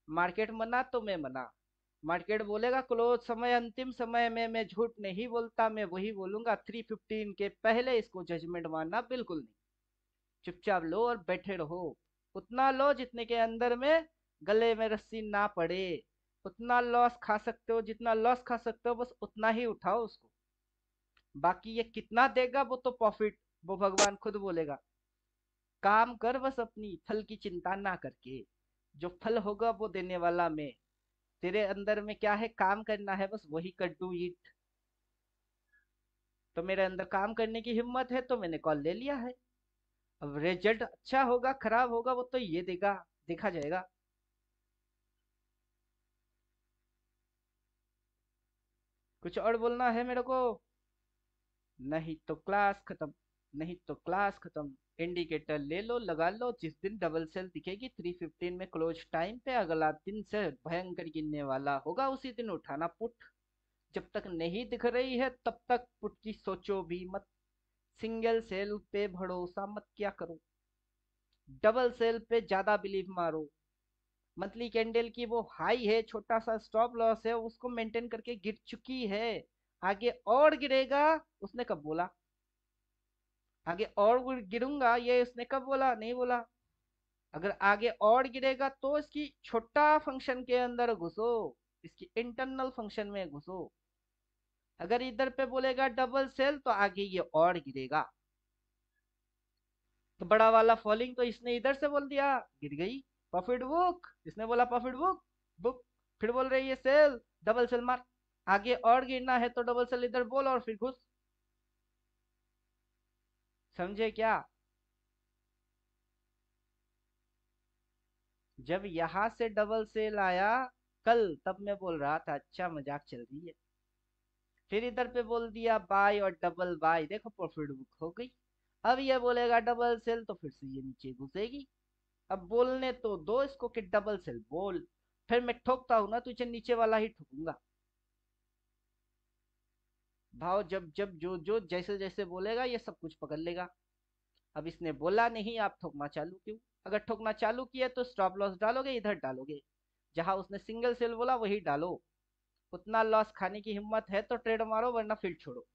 मार्केट मना तो मैं मना। मार्केट बोलेगा क्लोज समय, अंतिम समय में मैं झूठ नहीं बोलता, मैं वही बोलूंगा 3:15 के पहले इसको जजमेंट मानना बिल्कुल नहीं। चुपचाप लो और बैठे रहो। उतना लो जितने के अंदर में गले में रस्सी ना पड़े। उतना लॉस खा सकते हो, जितना लॉस खा सकते हो बस उतना ही उठाओ उसको। बाकी ये कितना देगा वो तो प्रॉफिट, वो भगवान खुद बोलेगा। काम कर बस, अपनी फल की चिंता ना करके। जो फल होगा वो देने वाला मैं। तेरे अंदर में क्या है, काम करना है बस, वही कर डू इट। तो मेरे अंदर काम करने की हिम्मत है तो मैंने कॉल ले लिया है। अब रिजल्ट अच्छा होगा खराब होगा वो तो ये देगा, देखा जाएगा। कुछ और बोलना है मेरे को? नहीं तो क्लास खत्म, नहीं तो क्लास खत्म। इंडिकेटर ले लो लगा लो, जिस दिन डबल सेल दिखेगी 3:15 में क्लोज टाइम पे, अगला दिन से भयंकर गिनने वाला होगा, उसी दिन उठाना पुट। जब तक नहीं दिख रही है तब तक पुट की सोचो भी मत। सिंगल सेल पे भरोसा मत किया करो, डबल सेल पे ज्यादा बिलीव मारो। मंथली कैंडल की वो हाई है, छोटा सा स्टॉप लॉस है, उसको मेंटेन करके गिर चुकी है। आगे और गिरेगा, उसने कब बोला? आगे और गिरूंगा ये उसने कब बोला? नहीं बोला। अगर आगे और गिरेगा तो इसकी छोटा फंक्शन के अंदर घुसो, इसकी इंटरनल फंक्शन में घुसो। अगर इधर पे बोलेगा डबल सेल तो आगे ये और गिरेगा। तो बड़ा वाला फॉलिंग तो इसने इधर से बोल दिया, गिर गई। प्रॉफिट बुक, इसने बोला प्रॉफिट बुक बुक, फिर बोल रही है सेल, डबल सेल मार। आगे और गिरना है तो डबल सेल इधर बोल और फिर घुस। समझे क्या? जब यहां से डबल सेल आया कल, तब मैं बोल रहा था अच्छा मजाक चल रही है। फिर इधर पे बोल दिया बाय और डबल बाय, देखो प्रॉफिट बुक हो गई। अब ये बोलेगा डबल सेल तो फिर से ये नीचे घुसेगी। अब बोलने तो दो इसको कि डबल सेल बोल, फिर मैं ठोकता हूं ना तुझे नीचे वाला ही ठोकूंगा। भाव जब जब जो जो जैसे जैसे बोलेगा ये सब कुछ पकड़ लेगा। अब इसने बोला नहीं, आप ठोकना चालू क्यों? अगर ठोकना चालू किया तो स्टॉप लॉस डालोगे, इधर डालोगे, जहां उसने सिंगल सेल बोला वही डालो। उतना लॉस खाने की हिम्मत है तो ट्रेड मारो, वरना फील्ड छोड़ो।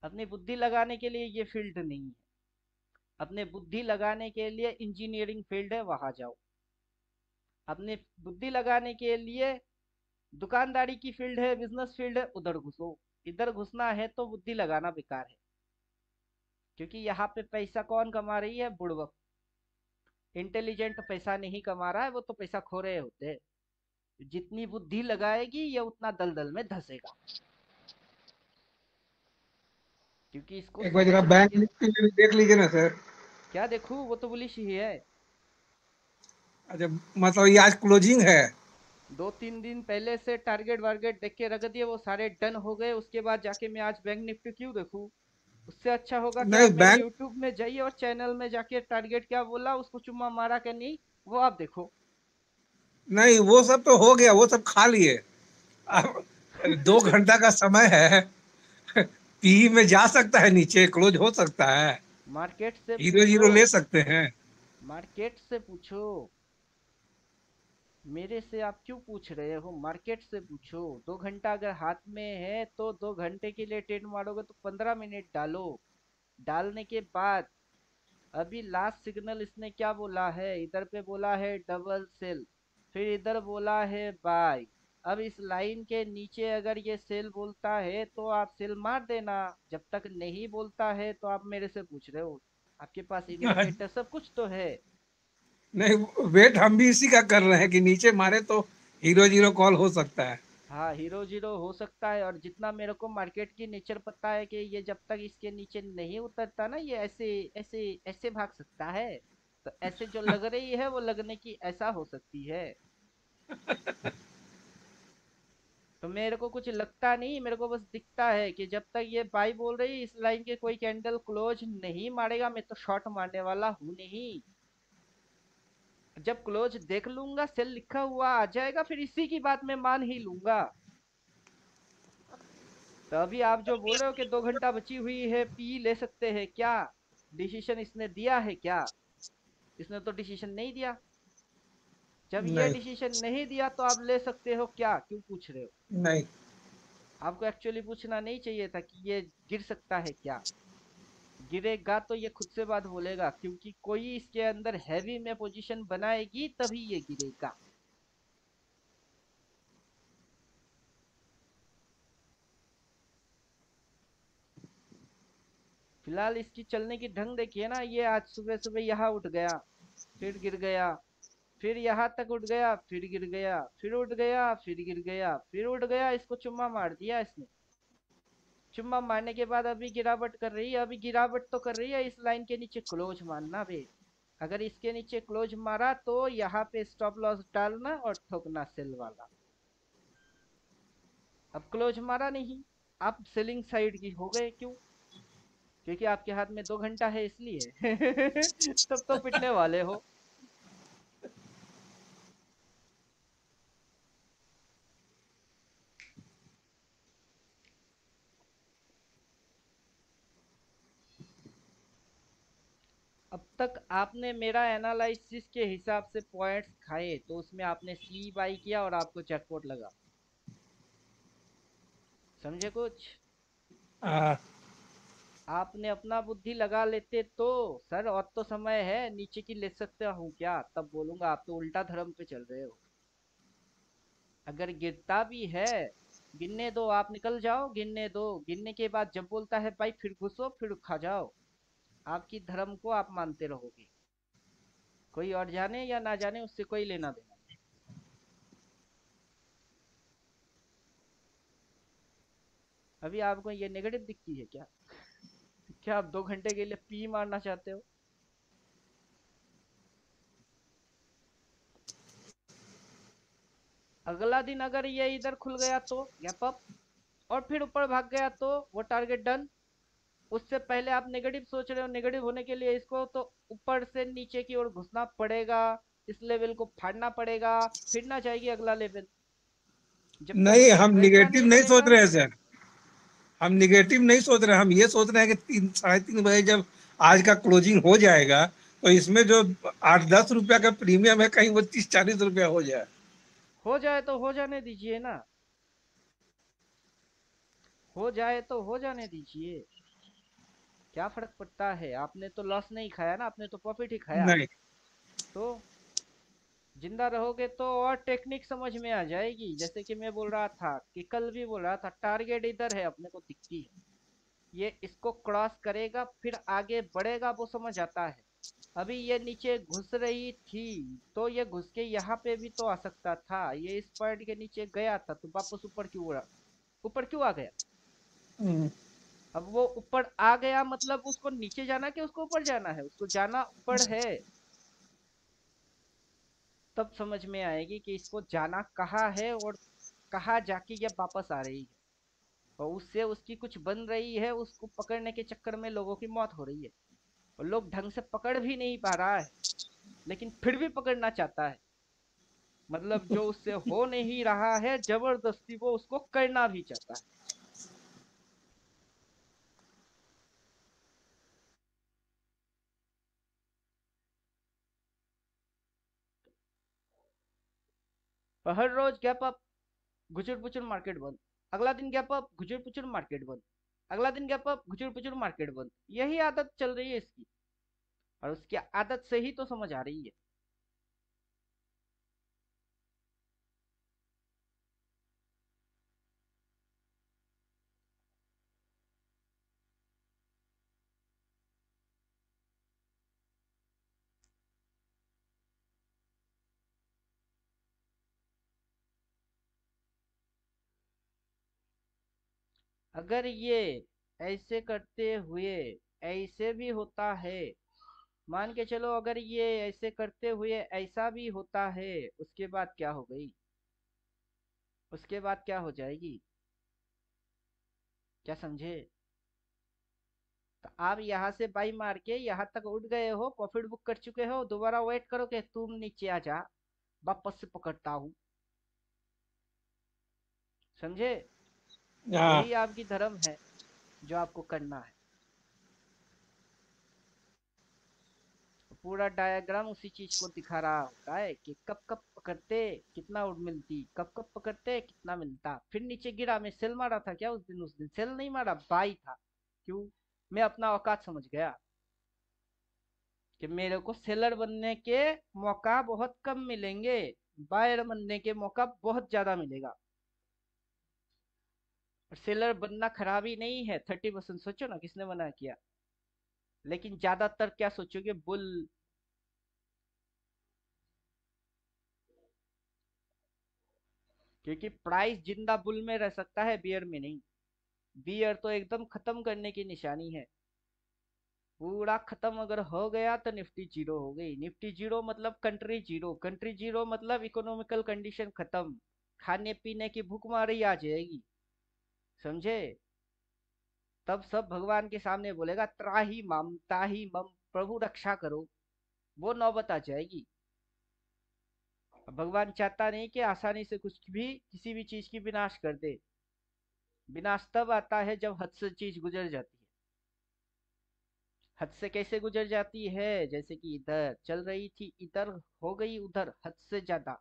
अपनी बुद्धि लगाने के लिए ये फील्ड नहीं है। अपने बुद्धि लगाने के लिए इंजीनियरिंग फील्ड है, वहां जाओ। अपने बुद्धि लगाने के लिए दुकानदारी की फील्ड है, बिजनेस फील्ड है, उधर घुसो। इधर घुसना है तो बुद्धि लगाना बेकार है, क्योंकि यहाँ पे पैसा कौन कमा रही है? बुड़बक। इंटेलिजेंट पैसा नहीं कमा रहा है, वो तो पैसा खो रहे होते हैं। जितनी बुद्धि लगाएगी ये उतना दलदल में धंसेगा, क्योंकि इसको एक बार जरा समझना। बैंक निफ्टी में भी देख लीजिए ना सर। क्या देखूं? वो तो बुलिश ही है। अच्छा, मतलब ये आज क्लोजिंग है? 2-3 दिन पहले से टारगेट वारगेट देख के रख दिए, वो सारे डन हो गए। उसके बाद जाके मैं आज बैंक निफ्टी क्यों देखूं? उससे अच्छा होगा कि नहीं, आप मेरे बैंक यूट्यूब में जाइए और चैनल में जाके टारगेट क्या बोला, उसको चुम्मा मारा क्या नहीं, वो आप देखो। नहीं, वो सब तो हो गया, वो सब खा लिए। अब 2 घंटा का समय है। पी में जा सकता है, नीचे क्लोज हो सकता है, मार्केट से हीरो पूछो। जीरो ले सकते हैं। मार्केट से पूछो। मेरे से आप क्यों पूछ रहे हो? मार्केट से पूछो। 2 घंटा अगर हाथ में है तो 2 घंटे के लिए ट्रेड मारोगे तो 15 मिनट डालो। डालने के बाद अभी लास्ट सिग्नल इसने क्या बोला है? इधर पे बोला है डबल सेल, फिर इधर बोला है बाय। अब इस लाइन के नीचे अगर ये सेल बोलता है तो आप सेल मार देना। जब तक नहीं बोलता है तो आप मेरे से पूछ रहे हो? आपके पास इंडिकेटर सब कुछ तो है। नहीं, वेट हम भी इसी का कर रहे हैं कि नीचे मारे तो हीरो जीरो कॉल हो सकता है। हाँ, हीरो जीरो हो सकता है। और जितना मेरे को मार्केट की नेचर पता है कि ये जब तक इसके नीचे नहीं उतरता ना, ये ऐसे ऐसे ऐसे भाग सकता है। तो ऐसे जो लग रही है वो लगने की ऐसा हो सकती है। तो मेरे को कुछ लगता नहीं, मेरे को बस दिखता है कि जब तक ये बाई बोल रही इस लाइन के कोई कैंडल क्लोज नहीं मारेगा, मैं तो शॉर्ट मारने वाला हूं नहीं। जब क्लोज देख लूंगा, सेल लिखा हुआ आ जाएगा, फिर इसी की बात मैं मान ही लूंगा। तो अभी आप जो बोल रहे हो कि 2 घंटा बची हुई है, पी ले सकते हैं क्या? डिसीजन इसने दिया है क्या? इसने तो डिसीजन नहीं दिया। जब ये नहीं, डिसीजन नहीं दिया तो आप ले सकते हो क्या? क्यों पूछ रहे हो? नहीं। आपको एक्चुअली पूछना नहीं चाहिए था कि ये गिर सकता है क्या। गिरेगा तो ये खुद से बात बोलेगा, क्योंकि कोई इसके अंदर हैवी में पोजीशन बनाएगी तभी ये गिरेगा। फिलहाल इसकी चलने की ढंग देखिए ना। ये आज सुबह सुबह यहाँ उठ गया, फिर गिर गया, फिर यहाँ तक उठ गया, फिर गिर गया, फिर उठ गया, फिर गिर गया, फिर उठ गया। इसको चुम्मा मार दिया इसने। चुम्मा मारने के बाद अभी गिरावट कर रही है। अभी गिरावट तो कर रही है, इस लाइन के नीचे क्लोज मारना बे। अगर इसके नीचे क्लोज मारा तो यहाँ पे स्टॉप लॉस डालना और ठोकना सेल वाला। अब क्लोज मारा नहीं, आप सेलिंग साइड की हो गए। क्यों? क्योंकि आपके हाथ में 2 घंटा है इसलिए। तब तो पिटने वाले हो। अब तक आपने मेरा एनालिसिस के हिसाब से पॉइंट्स खाए तो उसमें आपने सी बाई किया और आपको जैकपॉट लगा। समझे कुछ? आ, आपने अपना बुद्धि लगा लेते तो सर और तो समय है, नीचे की ले सकते हूँ क्या, तब बोलूंगा आप तो उल्टा धर्म पे चल रहे हो। अगर गिरता भी है, गिनने दो, आप निकल जाओ, गिनने दो। गिनने के बाद जब बोलता है भाई फिर घुसो, फिर खा जाओ। आपकी धर्म को आप मानते रहोगे। कोई और जाने या ना जाने, उससे कोई लेना देना नहीं। अभी आपको ये नेगेटिव दिखती है क्या? क्या आप 2 घंटे के लिए पी मारना चाहते हो? अगला दिन अगर ये इधर खुल गया तो गैप अप, और फिर ऊपर भाग गया तो वो टारगेट डन। उससे पहले आप नेगेटिव सोच रहे हो। नेगेटिव होने के लिए इसको तो ऊपर से नीचे की ओर घुसना पड़ेगा, इस लेवल को फाड़ना पड़ेगा, फिर ना जाएगी अगला लेवल। जब तक नहीं, उसको हम खरीदना निगेटिव नहीं नहीं सोच पड़ेगा। रहे हैं सर। हम निगेटिव नहीं सोच रहे हैं, हम ये सोच रहे हैं कि 3 साढ़े 3 बजे जब आज का क्लोजिंग हो जाएगा तो इसमें जो 8-10 रुपया का प्रीमियम है कहीं वो 30-40 रुपया हो जाए। हो जाए तो हो जाने दीजिए ना, हो जाए तो हो जाने दीजिए, क्या फर्क पड़ता है? आपने तो लॉस नहीं खाया ना, आपने तो प्रॉफिट ही खाया। नहीं, तो जिंदा रहोगे तो और टेक्निक समझ में आ जाएगी। जैसे कि मैं बोल रहा था, कि कल भी बोल रहा था, टारगेट इधर है, अपने को दिखती है, ये इसको क्रॉस करेगा फिर आगे बढ़ेगा, वो समझ आता है। अभी ये नीचे घुस रही थी, तो ये घुस के यहाँ पे भी तो आ सकता था, ये इस पॉइंट के नीचे गया था तो वापस ऊपर क्यों उड़ा, ऊपर क्यों आ गया? हम्म, अब वो ऊपर आ गया मतलब उसको नीचे जाना कि उसको ऊपर जाना है? उसको जाना ऊपर है। तब समझ में आएगी कि इसको जाना कहाँ है और कहाँ जाके ये वापस आ रही है, और उससे उसकी कुछ बन रही है, उसको पकड़ने के चक्कर में लोगों की मौत हो रही है, और लोग ढंग से पकड़ भी नहीं पा रहा है, लेकिन फिर भी पकड़ना चाहता है। मतलब जो उससे हो नहीं रहा है, जबरदस्ती वो उसको करना भी चाहता है। और हर रोज गैप अप, घुचुर पुचुर मार्केट बंद, अगला दिन गैप अप, घुचुर पुचुर मार्केट बंद, अगला दिन गैप अप, घुचुर पुचुर मार्केट बंद, यही आदत चल रही है इसकी, और उसकी आदत से ही तो समझ आ रही है। अगर ये ऐसे करते हुए ऐसे भी होता है, मान के चलो अगर ये ऐसे करते हुए ऐसा भी होता है, उसके बाद क्या हो गई, उसके बाद क्या हो जाएगी, क्या समझे? तो आप यहाँ से बाई मार के यहाँ तक उठ गए हो, प्रॉफिट बुक कर चुके हो, दोबारा वेट करो कि तुम नीचे आ जा, वापस से पकड़ता हूँ। समझे? हाँ, यही आपकी धर्म है, जो आपको करना है। पूरा डायग्राम उसी चीज को दिखा रहा होता है कि कब कब पकड़ते कितना उड़ मिलती, कब कब पकड़ते कितना मिलता, फिर नीचे गिरा। मैं सेल मारा था क्या उस दिन? उस दिन सेल नहीं मारा, बाई था। क्यों? मैं अपना औकात समझ गया कि मेरे को सेलर बनने के मौका बहुत कम मिलेंगे, बायर बनने के मौका बहुत ज्यादा मिलेगा। और सेलर बनना खराबी नहीं है, 30%। सोचो ना, किसने मना किया? लेकिन ज्यादातर क्या सोचोगे? बुल। क्योंकि प्राइस जिंदा बुल में रह सकता है, बियर में नहीं। बियर तो एकदम खत्म करने की निशानी है। पूरा खत्म अगर हो गया तो निफ्टी जीरो हो गई। निफ्टी जीरो मतलब कंट्री जीरो, कंट्री जीरो मतलब इकोनॉमिकल कंडीशन खत्म, खाने पीने की भूखमरी आ जाएगी। समझे? तब सब भगवान के सामने बोलेगा त्राही मम ताही मम, प्रभु रक्षा करो, वो नौबत आ जाएगी। भगवान चाहता नहीं कि आसानी से कुछ भी किसी भी चीज की विनाश कर दे। विनाश तब आता है जब हद से चीज गुजर जाती है। हद से कैसे गुजर जाती है? जैसे कि इधर चल रही थी, इधर हो गई उधर हद से ज्यादा,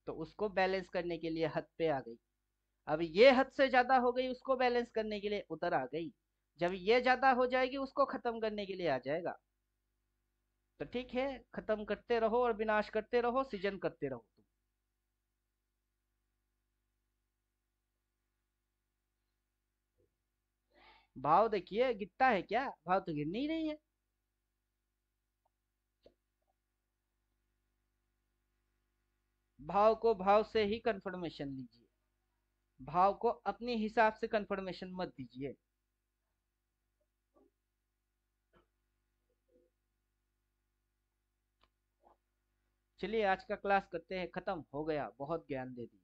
तो उसको बैलेंस करने के लिए हद पे आ गई। अब ये हद से ज्यादा हो गई, उसको बैलेंस करने के लिए उधर आ गई। जब ये ज्यादा हो जाएगी, उसको खत्म करने के लिए आ जाएगा। तो ठीक है, खत्म करते रहो और विनाश करते रहो, सृजन करते रहो तुम। भाव देखिए गिरता है क्या? भाव तो गिर नहीं रही है। भाव को भाव से ही कंफर्मेशन लीजिए, भाव को अपने हिसाब से कंफर्मेशन मत दीजिए। चलिए आज का क्लास करते हैं खत्म, हो गया, बहुत ज्ञान दे दिया।